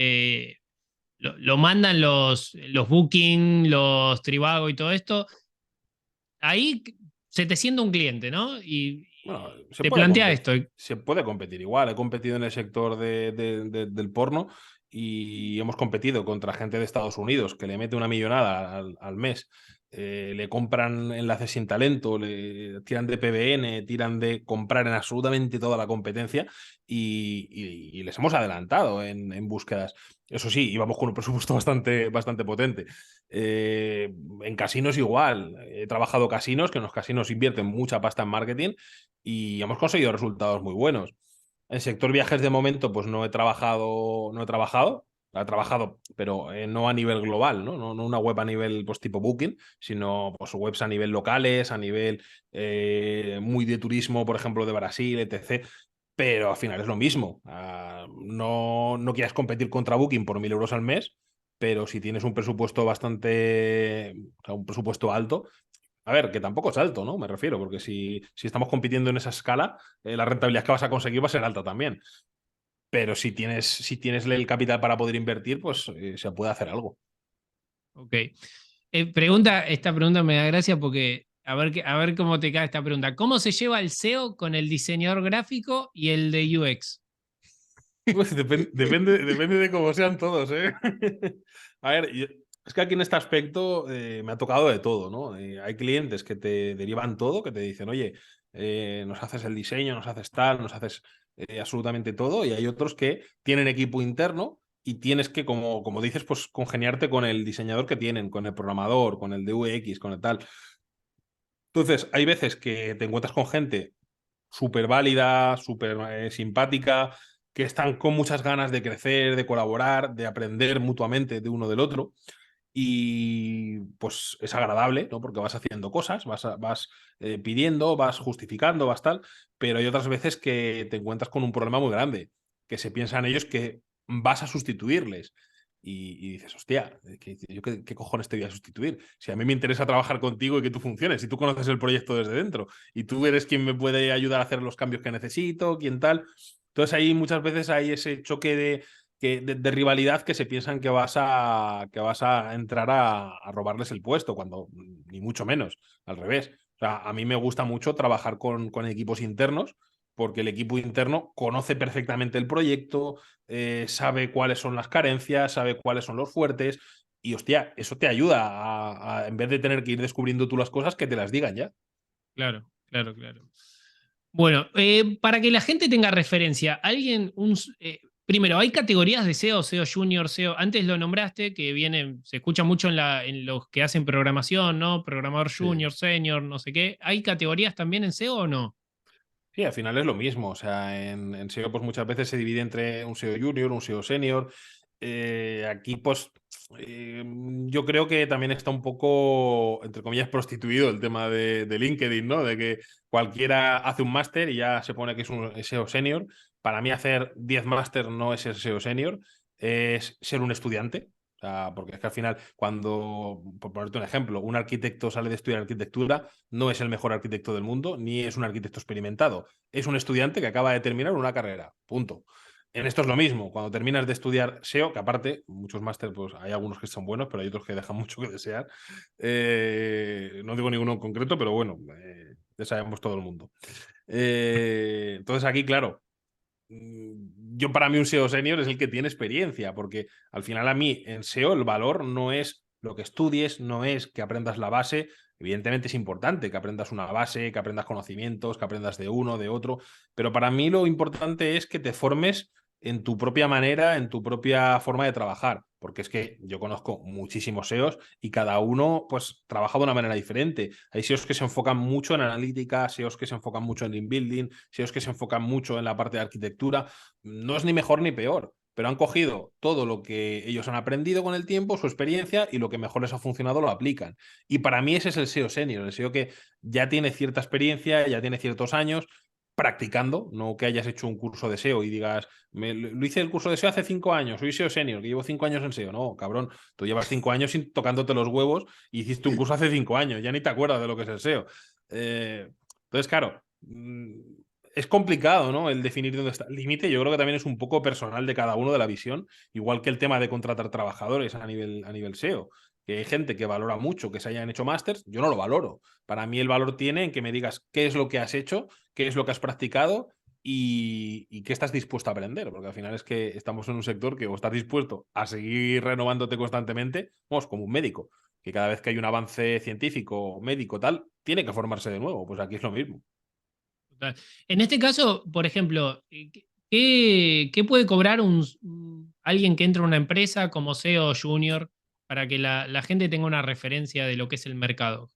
lo mandan los Booking, los Trivago y todo esto. Ahí se te sienta un cliente, ¿no? Y Bueno, te plantea esto. se puede competir igual. He competido en el sector del porno y hemos competido contra gente de Estados Unidos que le mete una millonada al mes. Le compran enlaces sin talento, le tiran de PBN, tiran de comprar en absolutamente toda la competencia y les hemos adelantado en búsquedas. Eso sí, íbamos con un presupuesto bastante potente. En casinos igual. He trabajado casinos, que en los casinos invierten mucha pasta en marketing y hemos conseguido resultados muy buenos. En sector viajes de momento, pues he trabajado, pero no a nivel global, ¿no? No una web a nivel pues, tipo Booking, sino pues, webs a nivel locales, a nivel muy de turismo, por ejemplo, de Brasil, etc. Pero al final es lo mismo. No quieras competir contra Booking por 1.000 euros al mes, pero si tienes un presupuesto o sea, un presupuesto alto, a ver, que tampoco es alto, ¿no? Me refiero, porque si estamos compitiendo en esa escala, la rentabilidad que vas a conseguir va a ser alta también. Pero si tienes el capital para poder invertir, pues se puede hacer algo. Ok. Esta pregunta me da gracia porque a ver cómo te cae esta pregunta. ¿Cómo se lleva el SEO con el diseñador gráfico y el de UX? Pues depende de cómo sean todos, ¿eh? A ver, es que aquí en este aspecto me ha tocado de todo, ¿no? Hay clientes que te derivan todo, que te dicen, oye, nos haces el diseño, nos haces tal, nos haces absolutamente todo, y hay otros que tienen equipo interno y tienes que, como dices, pues congeniarte con el diseñador que tienen, con el programador, con el de UX, con el tal. Entonces, hay veces que te encuentras con gente súper válida, súper simpática, que están con muchas ganas de crecer, de colaborar, de aprender mutuamente de uno del otro. Y pues es agradable, ¿no? Porque vas haciendo cosas, vas pidiendo, vas justificando, vas tal, pero hay otras veces que te encuentras con un problema muy grande, que se piensan ellos que vas a sustituirles. Y dices, hostia, ¿qué cojones te voy a sustituir? Si a mí me interesa trabajar contigo y que tú funciones, si tú conoces el proyecto desde dentro y tú eres quien me puede ayudar a hacer los cambios que necesito, quién tal. Entonces ahí muchas veces hay ese choque de rivalidad que se piensan que vas a entrar a robarles el puesto, cuando ni mucho menos, al revés. O sea, a mí me gusta mucho trabajar con equipos internos porque el equipo interno conoce perfectamente el proyecto, sabe cuáles son las carencias, sabe cuáles son los fuertes y, hostia, eso te ayuda en vez de tener que ir descubriendo tú las cosas, que te las digan ya. Claro, claro, claro. Bueno, para que la gente tenga referencia, primero, hay categorías de SEO, SEO Junior, SEO. Antes lo nombraste, que se escucha mucho en los que hacen programación, ¿no? Programador Sí. Junior, Senior, no sé qué. ¿Hay categorías también en SEO o no? Sí, al final es lo mismo. O sea, en SEO pues muchas veces se divide entre un SEO junior, un SEO senior. Aquí pues yo creo que también está un poco, entre comillas, prostituido el tema de LinkedIn, ¿no? De que cualquiera hace un máster y ya se pone que es un SEO senior. Para mí hacer 10 máster no es ser SEO senior, es ser un estudiante. O sea, porque es que al final, cuando, por ponerte un ejemplo, un arquitecto sale de estudiar arquitectura, no es el mejor arquitecto del mundo, ni es un arquitecto experimentado. Es un estudiante que acaba de terminar una carrera. Punto. En esto es lo mismo, cuando terminas de estudiar SEO, que aparte, muchos máster, pues hay algunos que son buenos, pero hay otros que dejan mucho que desear. No digo ninguno en concreto, pero bueno, ya sabemos todo el mundo. Entonces aquí, claro, yo para mí un SEO senior es el que tiene experiencia, porque al final a mí en SEO el valor no es lo que estudies, no es que aprendas la base. Evidentemente es importante que aprendas una base, que aprendas conocimientos, que aprendas de uno, de otro, pero para mí lo importante es que te formes en tu propia manera, en tu propia forma de trabajar, porque es que yo conozco muchísimos SEOs y cada uno pues trabaja de una manera diferente. Hay SEOs que se enfocan mucho en analítica, SEOs que se enfocan mucho en link building, SEOs que se enfocan mucho en la parte de arquitectura. No es ni mejor ni peor, pero han cogido todo lo que ellos han aprendido con el tiempo, su experiencia, y lo que mejor les ha funcionado lo aplican. Y para mí ese es el SEO senior, el SEO que ya tiene cierta experiencia, ya tiene ciertos años practicando, no que hayas hecho un curso de SEO y digas, lo hice el curso de SEO hace 5 años, soy SEO senior, que llevo 5 años en SEO. No, cabrón, tú llevas 5 años tocándote los huevos y hiciste un curso hace 5 años, ya ni te acuerdas de lo que es el SEO. Entonces, claro, es complicado, ¿no? El definir dónde está el límite. Yo creo que también es un poco personal de cada uno de la visión, igual que el tema de contratar trabajadores a nivel SEO. Que hay gente que valora mucho que se hayan hecho másters, yo no lo valoro. Para mí el valor tiene en que me digas qué es lo que has hecho, qué es lo que has practicado y qué estás dispuesto a aprender, porque al final es que estamos en un sector que o estás dispuesto a seguir renovándote constantemente, vamos, como un médico, que cada vez que hay un avance científico, médico, tal, tiene que formarse de nuevo. Pues aquí es lo mismo. Total. En este caso, por ejemplo, ¿qué puede cobrar alguien que entra a una empresa como SEO junior para que la gente tenga una referencia de lo que es el mercado?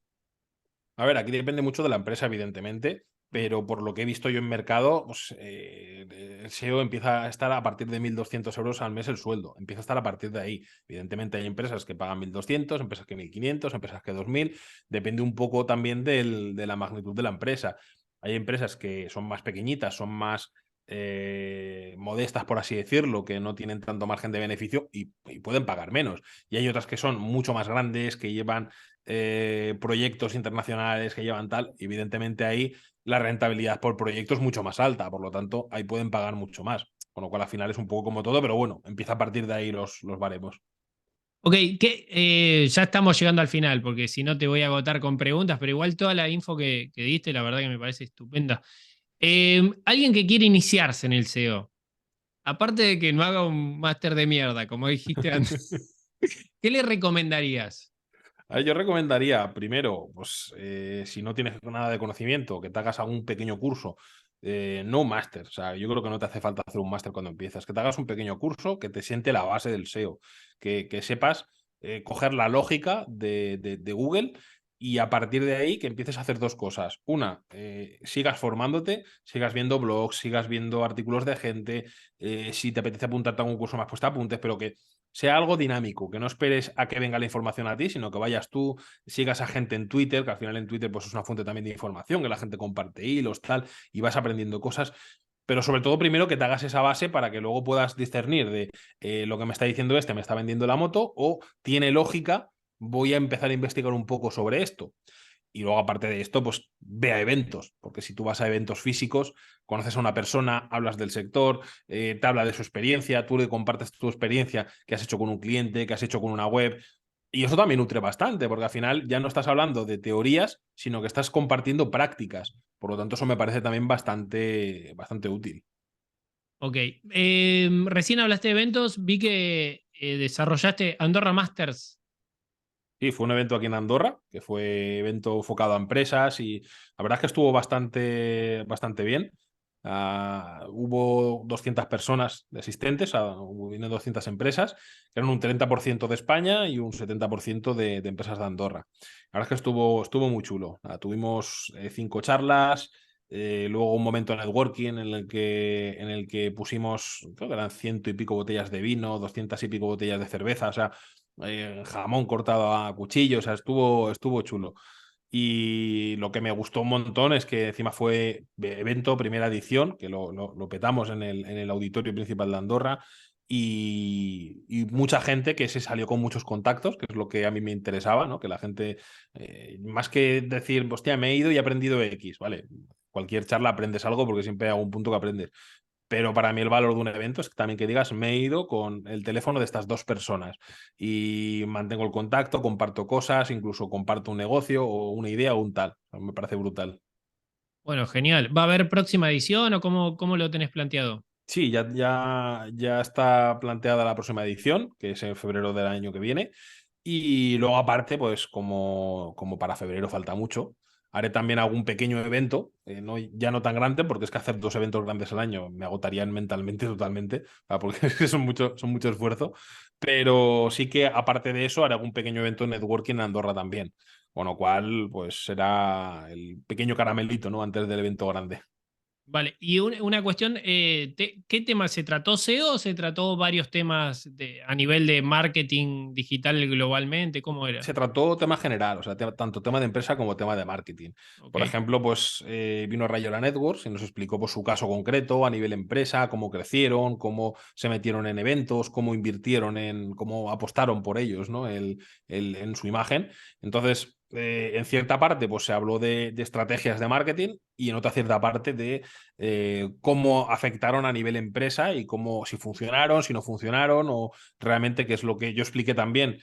A ver, aquí depende mucho de la empresa, evidentemente, Mm. pero por lo que he visto yo en mercado, pues, el SEO empieza a estar a partir de 1.200 euros al mes el sueldo. Empieza a estar a partir de ahí. Evidentemente hay empresas que pagan 1.200, empresas que 1.500, empresas que 2.000. Depende un poco también de la magnitud de la empresa. Hay empresas que son más pequeñitas, son más modestas, por así decirlo, que no tienen tanto margen de beneficio y pueden pagar menos. Y hay otras que son mucho más grandes, que llevan proyectos internacionales, que llevan tal. Evidentemente ahí la rentabilidad por proyecto es mucho más alta, por lo tanto ahí pueden pagar mucho más. Con lo cual al final es un poco como todo, pero bueno, empieza a partir de ahí los baremos. Ok, ya estamos llegando al final, porque si no te voy a agotar con preguntas, pero igual toda la info que diste, la verdad que me parece estupenda. Alguien que quiere iniciarse en el SEO, aparte de que no haga un máster de mierda, como dijiste antes, ¿qué le recomendarías? A ver, yo recomendaría, primero, pues si no tienes nada de conocimiento, que te hagas algún pequeño curso, no un máster. O sea, yo creo que no te hace falta hacer un máster cuando empiezas, que te hagas un pequeño curso que te siente la base del SEO, que sepas coger la lógica de Google y a partir de ahí que empieces a hacer dos cosas. Una, sigas formándote, sigas viendo blogs, sigas viendo artículos de gente, si te apetece apuntarte a algún curso más, pues te apuntes, pero que sea algo dinámico, que no esperes a que venga la información a ti, sino que vayas tú, sigas a gente en Twitter, que al final en Twitter pues, es una fuente también de información, que la gente comparte hilos, tal, y vas aprendiendo cosas. Pero sobre todo, primero que te hagas esa base para que luego puedas discernir de lo que me está diciendo este, me está vendiendo la moto, o tiene lógica, voy a empezar a investigar un poco sobre esto. Y luego, aparte de esto, pues ve a eventos, porque si tú vas a eventos físicos, conoces a una persona, hablas del sector, te habla de su experiencia, tú le compartes tu experiencia que has hecho con un cliente, que has hecho con una web. Y eso también nutre bastante, porque al final ya no estás hablando de teorías, sino que estás compartiendo prácticas. Por lo tanto, eso me parece también bastante, bastante útil. Ok, recién hablaste de eventos, vi que desarrollaste Andorra Masters. Sí, fue un evento aquí en Andorra, que fue evento enfocado a empresas y la verdad es que estuvo bastante, bastante bien. Hubo 200 personas de asistentes, vinieron 200 empresas, que eran un 30% de España y un 70% de empresas de Andorra. La verdad es que estuvo muy chulo. Tuvimos 5 charlas, luego un momento de networking en el que pusimos, creo que eran ciento y pico botellas de vino, 200 y pico botellas de cerveza, o sea, jamón cortado a cuchillo, o sea, estuvo chulo. Y lo que me gustó un montón es que encima fue evento, primera edición, que lo petamos en el auditorio principal de Andorra, y mucha gente que se salió con muchos contactos, que es lo que a mí me interesaba, ¿no? Que la gente, más que decir, hostia, me he ido y he aprendido X, ¿vale? Cualquier charla aprendes algo porque siempre hay algún punto que aprendes, Pero para mí el valor de un evento es también que digas, me he ido con el teléfono de estas 2 personas y mantengo el contacto, comparto cosas, incluso comparto un negocio o una idea o un tal. Me parece brutal. Bueno, genial. ¿Va a haber próxima edición o cómo lo tenés planteado? Sí, ya está planteada la próxima edición, que es en febrero del año que viene. Y luego aparte, pues como para febrero falta mucho, haré también algún pequeño evento, ya no tan grande, porque es que hacer 2 eventos grandes al año me agotarían mentalmente totalmente, porque es que son mucho esfuerzo. Pero sí que aparte de eso, haré algún pequeño evento de networking en Andorra también. Con lo cual, pues será el pequeño caramelito, ¿no? Antes del evento grande. Vale, y una cuestión, ¿qué tema se trató? ¿SEO o se trató varios temas a nivel de marketing digital globalmente? ¿Cómo era? Se trató tema general, o sea, tanto tema de empresa como tema de marketing. Ok, Por ejemplo, pues vino Rayola Networks y nos explicó pues, su caso concreto a nivel empresa, cómo crecieron, cómo se metieron en eventos, cómo invirtieron cómo apostaron por ellos, ¿no? En su imagen. Entonces, en cierta parte, pues se habló de estrategias de marketing y en otra cierta parte de cómo afectaron a nivel empresa y cómo, si funcionaron, si no funcionaron, o realmente qué es lo que yo expliqué también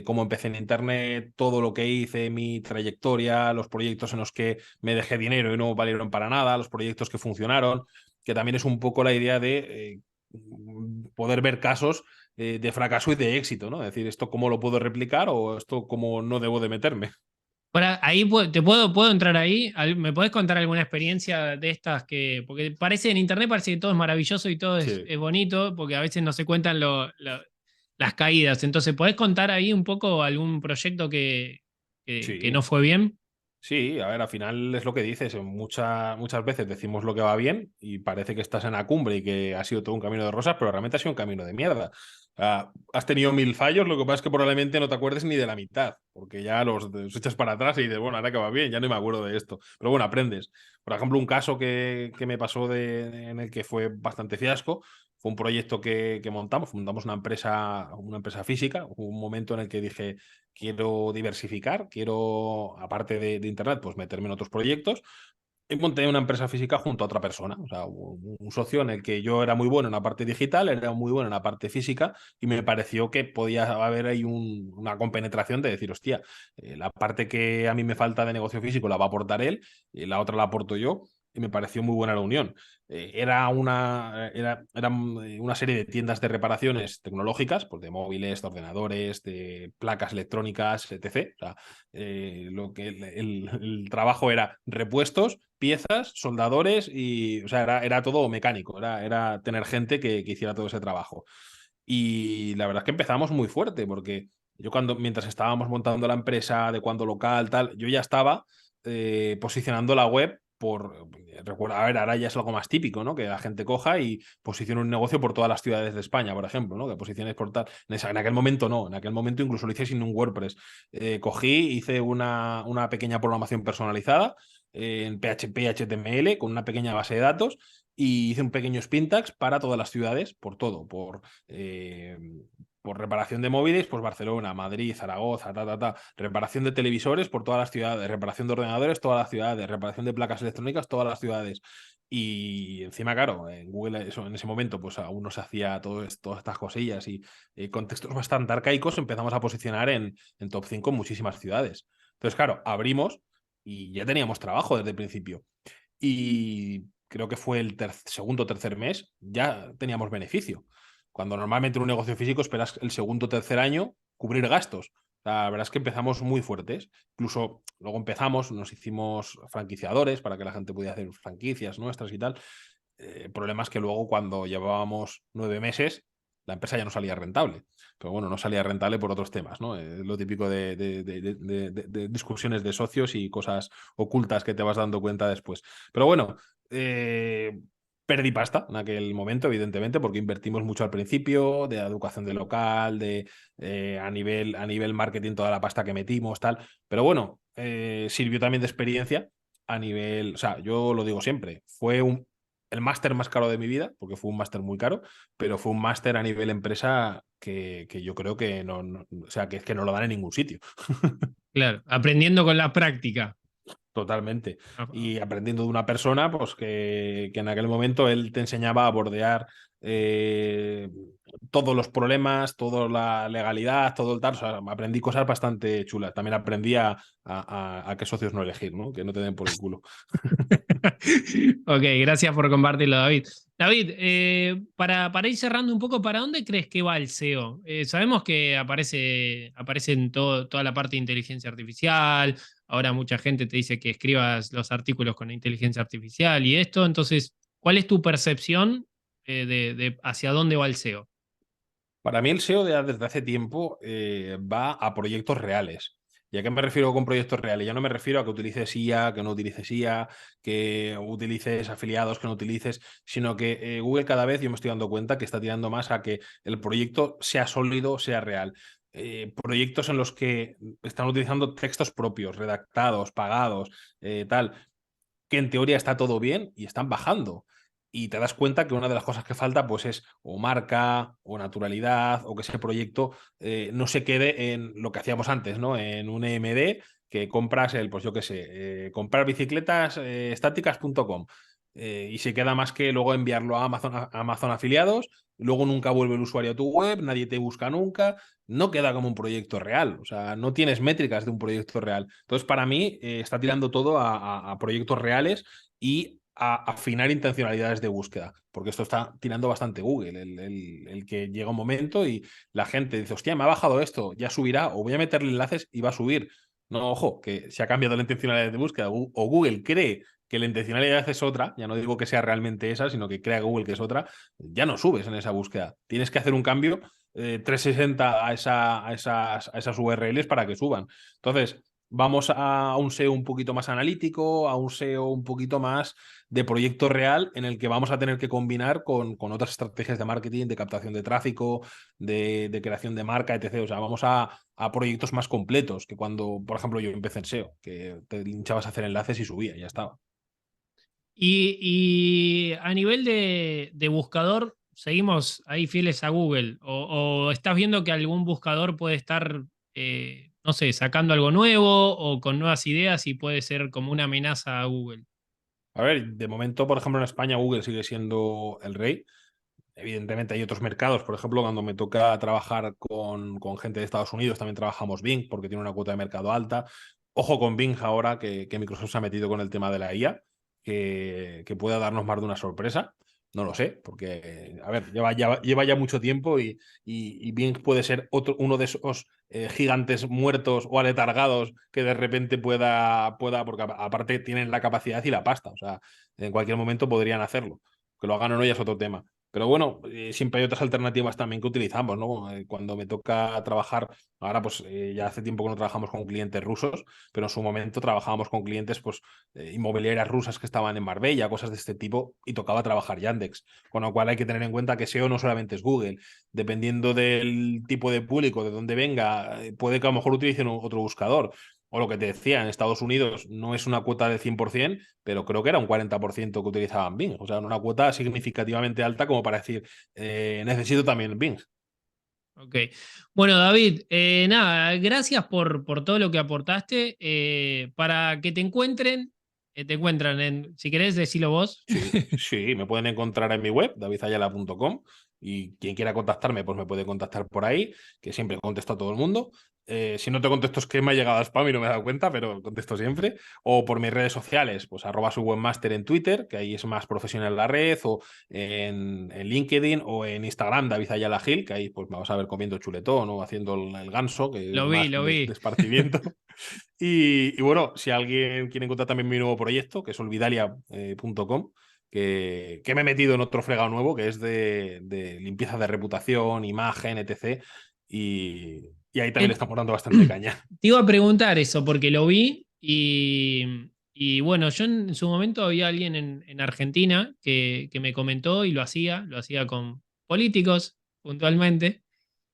cómo empecé en Internet, todo lo que hice, mi trayectoria, los proyectos en los que me dejé dinero y no valieron para nada, los proyectos que funcionaron, que también es un poco la idea de poder ver casos de fracaso y de éxito, ¿no? Es decir, esto cómo lo puedo replicar o esto cómo no debo de meterme. ahí puedo entrar ahí. ¿Me podés contar alguna experiencia de estas que, porque parece en internet parece que todo es maravilloso y todo Sí, es bonito, porque a veces no se cuentan las caídas. Entonces, ¿podés contar ahí un poco algún proyecto que no sí. fue bien? Sí, a ver, al final es lo que dices. Muchas veces decimos lo que va bien y parece que estás en la cumbre y que ha sido todo un camino de rosas, pero realmente ha sido un camino de mierda. Has tenido 1000 fallos, lo que pasa es que probablemente no te acuerdes ni de la mitad, porque ya los echas para atrás y dices, bueno, ahora que va bien, ya no me acuerdo de esto. Pero bueno, aprendes. Por ejemplo, un caso que me pasó en el que fue bastante fiasco. Fue un proyecto que montamos una empresa física. Hubo un momento en el que dije, quiero diversificar, quiero, aparte de Internet, pues meterme en otros proyectos. Y monté una empresa física junto a otra persona, o sea, un socio en el que yo era muy bueno en la parte digital, era muy bueno en la parte física y me pareció que podía haber ahí una compenetración de decir, hostia, la parte que a mí me falta de negocio físico la va a aportar él y la otra la aporto yo y me pareció muy buena la unión. Eran una serie de tiendas de reparaciones tecnológicas, pues de móviles, de ordenadores, de placas electrónicas, etc. O sea, el trabajo era repuestos, piezas, soldadores y, o sea, era todo mecánico, era tener gente que hiciera todo ese trabajo. Y la verdad es que empezamos muy fuerte porque mientras estábamos montando la empresa, adecuando local, tal, yo ya estaba posicionando la web recuerda, a ver, ahora ya es algo más típico, ¿no? Que la gente coja y posicione un negocio por todas las ciudades de España, por ejemplo, ¿no? Que posiciones por tal. En aquel momento no, en aquel momento incluso lo hice sin un WordPress. Cogí, hice una pequeña programación personalizada en PHP, HTML, con una pequeña base de datos y hice un pequeño Spintax para todas las ciudades, por todo, por reparación de móviles, pues Barcelona, Madrid, Zaragoza, reparación de televisores por todas las ciudades, reparación de ordenadores, todas las ciudades, reparación de placas electrónicas, todas las ciudades. Y encima, claro, en Google eso, en ese momento pues aún no se hacía todas estas cosillas y contextos bastante arcaicos empezamos a posicionar en top 5 en muchísimas ciudades. Entonces, claro, abrimos y ya teníamos trabajo desde el principio. Y creo que fue el segundo o tercer mes, ya teníamos beneficio. Cuando normalmente en un negocio físico esperas el segundo o tercer año cubrir gastos. La verdad es que empezamos muy fuertes. Incluso luego nos hicimos franquiciadores para que la gente pudiera hacer franquicias nuestras y tal. El problema es que luego cuando llevábamos 9 meses, la empresa ya no salía rentable. Pero bueno, no salía rentable por otros temas, ¿no? Lo típico de discusiones de socios y cosas ocultas que te vas dando cuenta después. Pero bueno, perdí pasta en aquel momento, evidentemente, porque invertimos mucho al principio, de educación de local, a nivel marketing, toda la pasta que metimos, tal. Pero bueno, sirvió también de experiencia a nivel, o sea, yo lo digo siempre, fue el máster más caro de mi vida, porque fue un máster muy caro, pero fue un máster a nivel empresa que yo creo que o sea, que no lo dan en ningún sitio. Claro, aprendiendo con la práctica. Totalmente. Ah, Y aprendiendo de una persona, pues que en aquel momento él te enseñaba a bordear eh, todos los problemas, toda la legalidad, todo el tal. O sea, aprendí cosas bastante chulas. También aprendí a qué socios no elegir, ¿no? Que no te den por el culo. Ok, gracias por compartirlo, David. David, para ir cerrando un poco, ¿para dónde crees que va el SEO? Sabemos que aparece en toda la parte de inteligencia artificial, ahora mucha gente te dice que escribas los artículos con inteligencia artificial y esto, entonces, ¿cuál es tu percepción de hacia dónde va el SEO? Para mí el SEO desde hace tiempo va a proyectos reales. ¿Y a qué me refiero con proyectos reales? Ya no me refiero a que utilices IA, que no utilices IA, que utilices afiliados, que no utilices, sino que Google cada vez yo me estoy dando cuenta que está tirando más a que el proyecto sea sólido, sea real. Proyectos en los que están utilizando textos propios, redactados, pagados, tal, que en teoría está todo bien y están bajando. Y te das cuenta que una de las cosas que falta pues es o marca o naturalidad o que ese proyecto no se quede en lo que hacíamos antes, ¿no? En un EMD que compras pues yo qué sé, comprar bicicletas estáticas.com y se queda más que luego enviarlo a Amazon afiliados, luego nunca vuelve el usuario a tu web, nadie te busca nunca, no queda como un proyecto real, o sea, no tienes métricas de un proyecto real. Entonces, para mí, está tirando todo a proyectos reales y a afinar intencionalidades de búsqueda, porque esto está tirando bastante Google, el que llega un momento y la gente dice, hostia, me ha bajado esto, ya subirá, o voy a meterle enlaces y va a subir. No, ojo, que se ha cambiado la intencionalidad de búsqueda, o Google cree que la intencionalidad es otra, ya no digo que sea realmente esa, sino que crea Google que es otra, ya no subes en esa búsqueda. Tienes que hacer un cambio 360 a esas URLs para que suban. Entonces, vamos a un SEO un poquito más analítico, a un SEO un poquito más de proyecto real en el que vamos a tener que combinar con otras estrategias de marketing, de captación de tráfico, de creación de marca, etc. O sea, vamos a proyectos más completos que cuando, por ejemplo, yo empecé en SEO, que te hinchabas a hacer enlaces y subía, y ya estaba. Y a nivel de buscador, ¿seguimos ahí fieles a Google? O estás viendo que algún buscador puede estar, no sé, sacando algo nuevo o con nuevas ideas y puede ser como una amenaza a Google? A ver, de momento, por ejemplo, en España Google sigue siendo el rey. Evidentemente hay otros mercados, por ejemplo, cuando me toca trabajar con gente de Estados Unidos, también trabajamos Bing porque tiene una cuota de mercado alta. Ojo con Bing ahora que Microsoft se ha metido con el tema de la IA, que pueda darnos más de una sorpresa. No lo sé, porque, a ver, lleva ya mucho tiempo y Bing puede ser uno de esos gigantes muertos o aletargados que de repente pueda, porque aparte tienen la capacidad y la pasta, o sea, en cualquier momento podrían hacerlo. Que lo hagan o no ya es otro tema. Pero bueno, siempre hay otras alternativas también que utilizamos, ¿no? Cuando me toca trabajar, ahora pues ya hace tiempo que no trabajamos con clientes rusos, pero en su momento trabajábamos con clientes pues inmobiliarias rusas que estaban en Marbella, cosas de este tipo, y tocaba trabajar Yandex. Con lo cual hay que tener en cuenta que SEO no solamente es Google, dependiendo del tipo de público, de dónde venga, puede que a lo mejor utilicen otro buscador. O lo que te decía, en Estados Unidos no es una cuota del 100%, pero creo que era un 40% que utilizaban Bing. O sea, una cuota significativamente alta como para decir, necesito también Bing. Ok. Bueno, David, nada, gracias por todo lo que aportaste. Para que te encuentran si querés decirlo vos. Sí, sí, me pueden encontrar en mi web, davidayala.com, y quien quiera contactarme, pues me puede contactar por ahí, que siempre contesto a todo el mundo. Si no te contesto es que me ha llegado a spam y no me he dado cuenta, pero contesto siempre. O por mis redes sociales, pues @ su webmaster en Twitter, que ahí es más profesional la red, o en LinkedIn, o en Instagram, David Ayala Gil, que ahí pues me vas a ver comiendo chuletón o haciendo el ganso, que es Lo vi, más lo de vi. esparcimiento. Y bueno, si alguien quiere encontrar también mi nuevo proyecto, que es olvidalia.com, que me he metido en otro fregado nuevo, que es de limpieza de reputación, imagen, etc. Y ahí también le Eh, estamos dando bastante caña. Te iba a preguntar eso porque lo vi y bueno, yo en su momento había alguien en Argentina que me comentó y lo hacía con políticos puntualmente.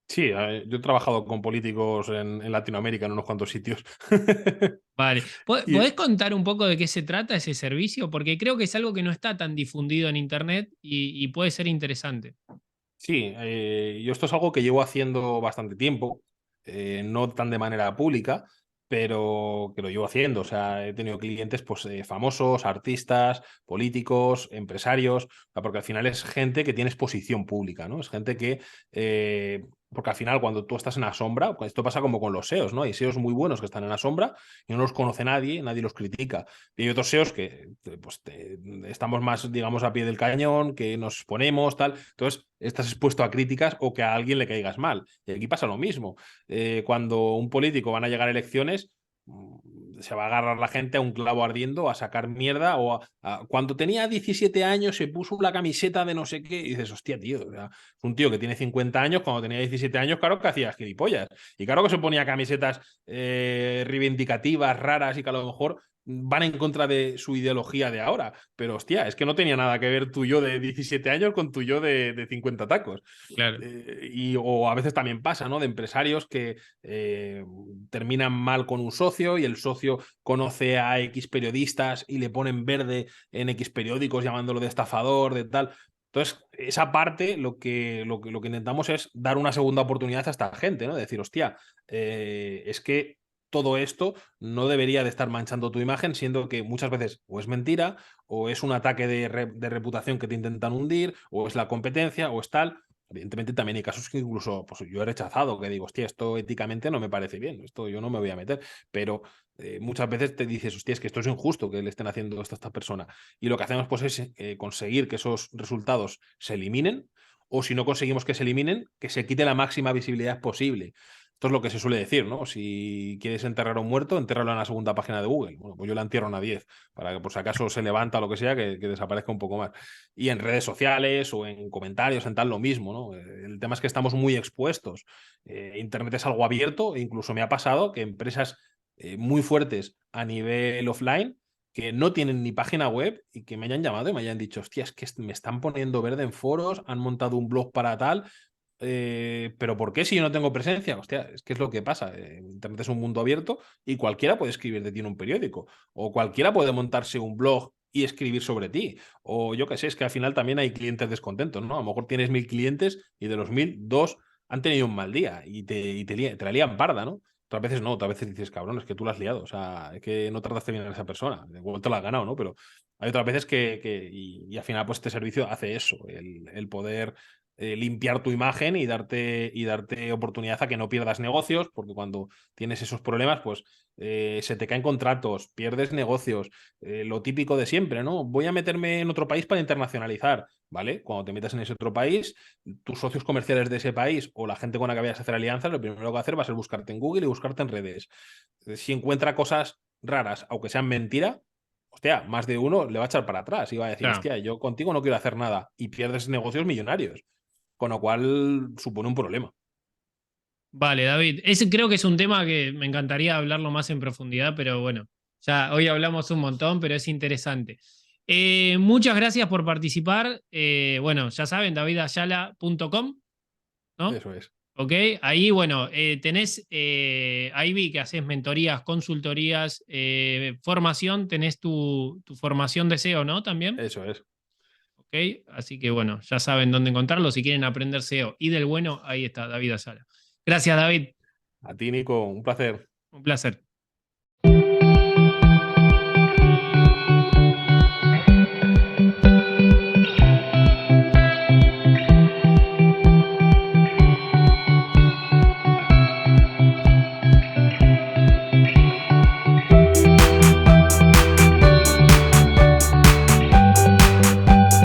Sí, yo he trabajado con políticos en Latinoamérica en unos cuantos sitios. Vale. ¿Podés Y contar un poco de qué se trata ese servicio? Porque creo que es algo que no está tan difundido en Internet y puede ser interesante. sí, yo esto es algo que llevo haciendo bastante tiempo, no tan de manera pública. pero que lo llevo haciendo. O sea, he tenido clientes pues, famosos, artistas, políticos, empresarios, o sea, porque al final es gente que tiene exposición pública, ¿no? Es gente que... porque al final cuando tú estás en la sombra, pues esto pasa como con los SEOs, ¿no? Hay SEOs muy buenos que están en la sombra y no los conoce nadie, nadie los critica. Y hay otros SEOs que pues, estamos más, digamos, a pie del cañón, que nos exponemos, tal. Entonces, estás expuesto a críticas o que a alguien le caigas mal. Y aquí pasa lo mismo. Cuando un político van a llegar a elecciones, se va a agarrar la gente a un clavo ardiendo, a sacar mierda, cuando tenía 17 años se puso la camiseta de no sé qué, y dices, hostia, tío, o sea, es un tío que tiene 50 años, cuando tenía 17 años, claro que hacía gilipollas, y claro que se ponía camisetas reivindicativas, raras, y que a lo mejor van en contra de su ideología de ahora, pero hostia, es que no tenía nada que ver tu yo de 17 años con tu yo de 50 tacos. Claro. O a veces también pasa, ¿no? De empresarios que terminan mal con un socio y el socio conoce a X periodistas y le ponen verde en X periódicos llamándolo de estafador, de tal. Entonces, esa parte lo que intentamos es dar una segunda oportunidad a esta gente, ¿no? De decir, hostia, es que todo esto no debería de estar manchando tu imagen, siendo que muchas veces o es mentira, o es un ataque de reputación que te intentan hundir, o es la competencia, o es tal. Evidentemente también hay casos que incluso pues, yo he rechazado, que digo, hostia, esto éticamente no me parece bien, esto yo no me voy a meter, pero muchas veces te dices, hostia, es que esto es injusto que le estén haciendo esto a esta persona. Y lo que hacemos pues es conseguir que esos resultados se eliminen, o si no conseguimos que se eliminen, que se quite la máxima visibilidad posible. Esto es lo que se suele decir, ¿no? Si quieres enterrar a un muerto, entiérralo en la segunda página de Google. Bueno, pues yo la entierro en la 10, para que por si acaso se levanta o lo que sea, que desaparezca un poco más. Y en redes sociales o en comentarios, en tal, lo mismo, ¿no? El tema es que estamos muy expuestos. Internet es algo abierto, e incluso me ha pasado que empresas muy fuertes a nivel offline que no tienen ni página web y que me hayan llamado y me hayan dicho, hostia, es que me están poniendo verde en foros, han montado un blog para tal, pero ¿por qué si yo no tengo presencia? Hostia, es que es lo que pasa. Internet es un mundo abierto y cualquiera puede escribir de ti en un periódico. O cualquiera puede montarse un blog y escribir sobre ti. O yo qué sé, es que al final también hay clientes descontentos, ¿no? A lo mejor tienes 1000 clientes y de los 1000, dos han tenido un mal día te la lían parda, ¿no? Otras veces no, otras veces dices, cabrón, es que tú la has liado. O sea, es que no trataste bien a esa persona. De vuelta la has ganado, ¿no? Pero hay otras veces y al final, pues este servicio hace eso, el poder limpiar tu imagen y darte oportunidad a que no pierdas negocios, porque cuando tienes esos problemas, pues se te caen contratos, pierdes negocios, lo típico de siempre, ¿no? Voy a meterme en otro país para internacionalizar, ¿vale? Cuando te metas en ese otro país, tus socios comerciales de ese país o la gente con la que vayas a hacer alianzas, lo primero que va a hacer va a ser buscarte en Google y buscarte en redes. Si encuentra cosas raras, aunque sean mentira, hostia, más de uno le va a echar para atrás y va a decir, Claro. hostia, yo contigo no quiero hacer nada y pierdes negocios millonarios, con lo cual supone un problema. Vale, David. Ese creo que es un tema que me encantaría hablarlo más en profundidad, pero bueno, ya hoy hablamos un montón, pero es interesante. Muchas gracias por participar. Bueno, ya saben, davidayala.com, ¿no? Eso es. Ok, ahí, bueno, tenés, ahí vi que haces mentorías, consultorías, formación, tenés tu formación de SEO, ¿no? También. Eso es. Ok, así que bueno, ya saben dónde encontrarlo. Si quieren aprender SEO y del bueno, ahí está, David Ayala. Gracias, David. A ti, Nico, un placer. Un placer.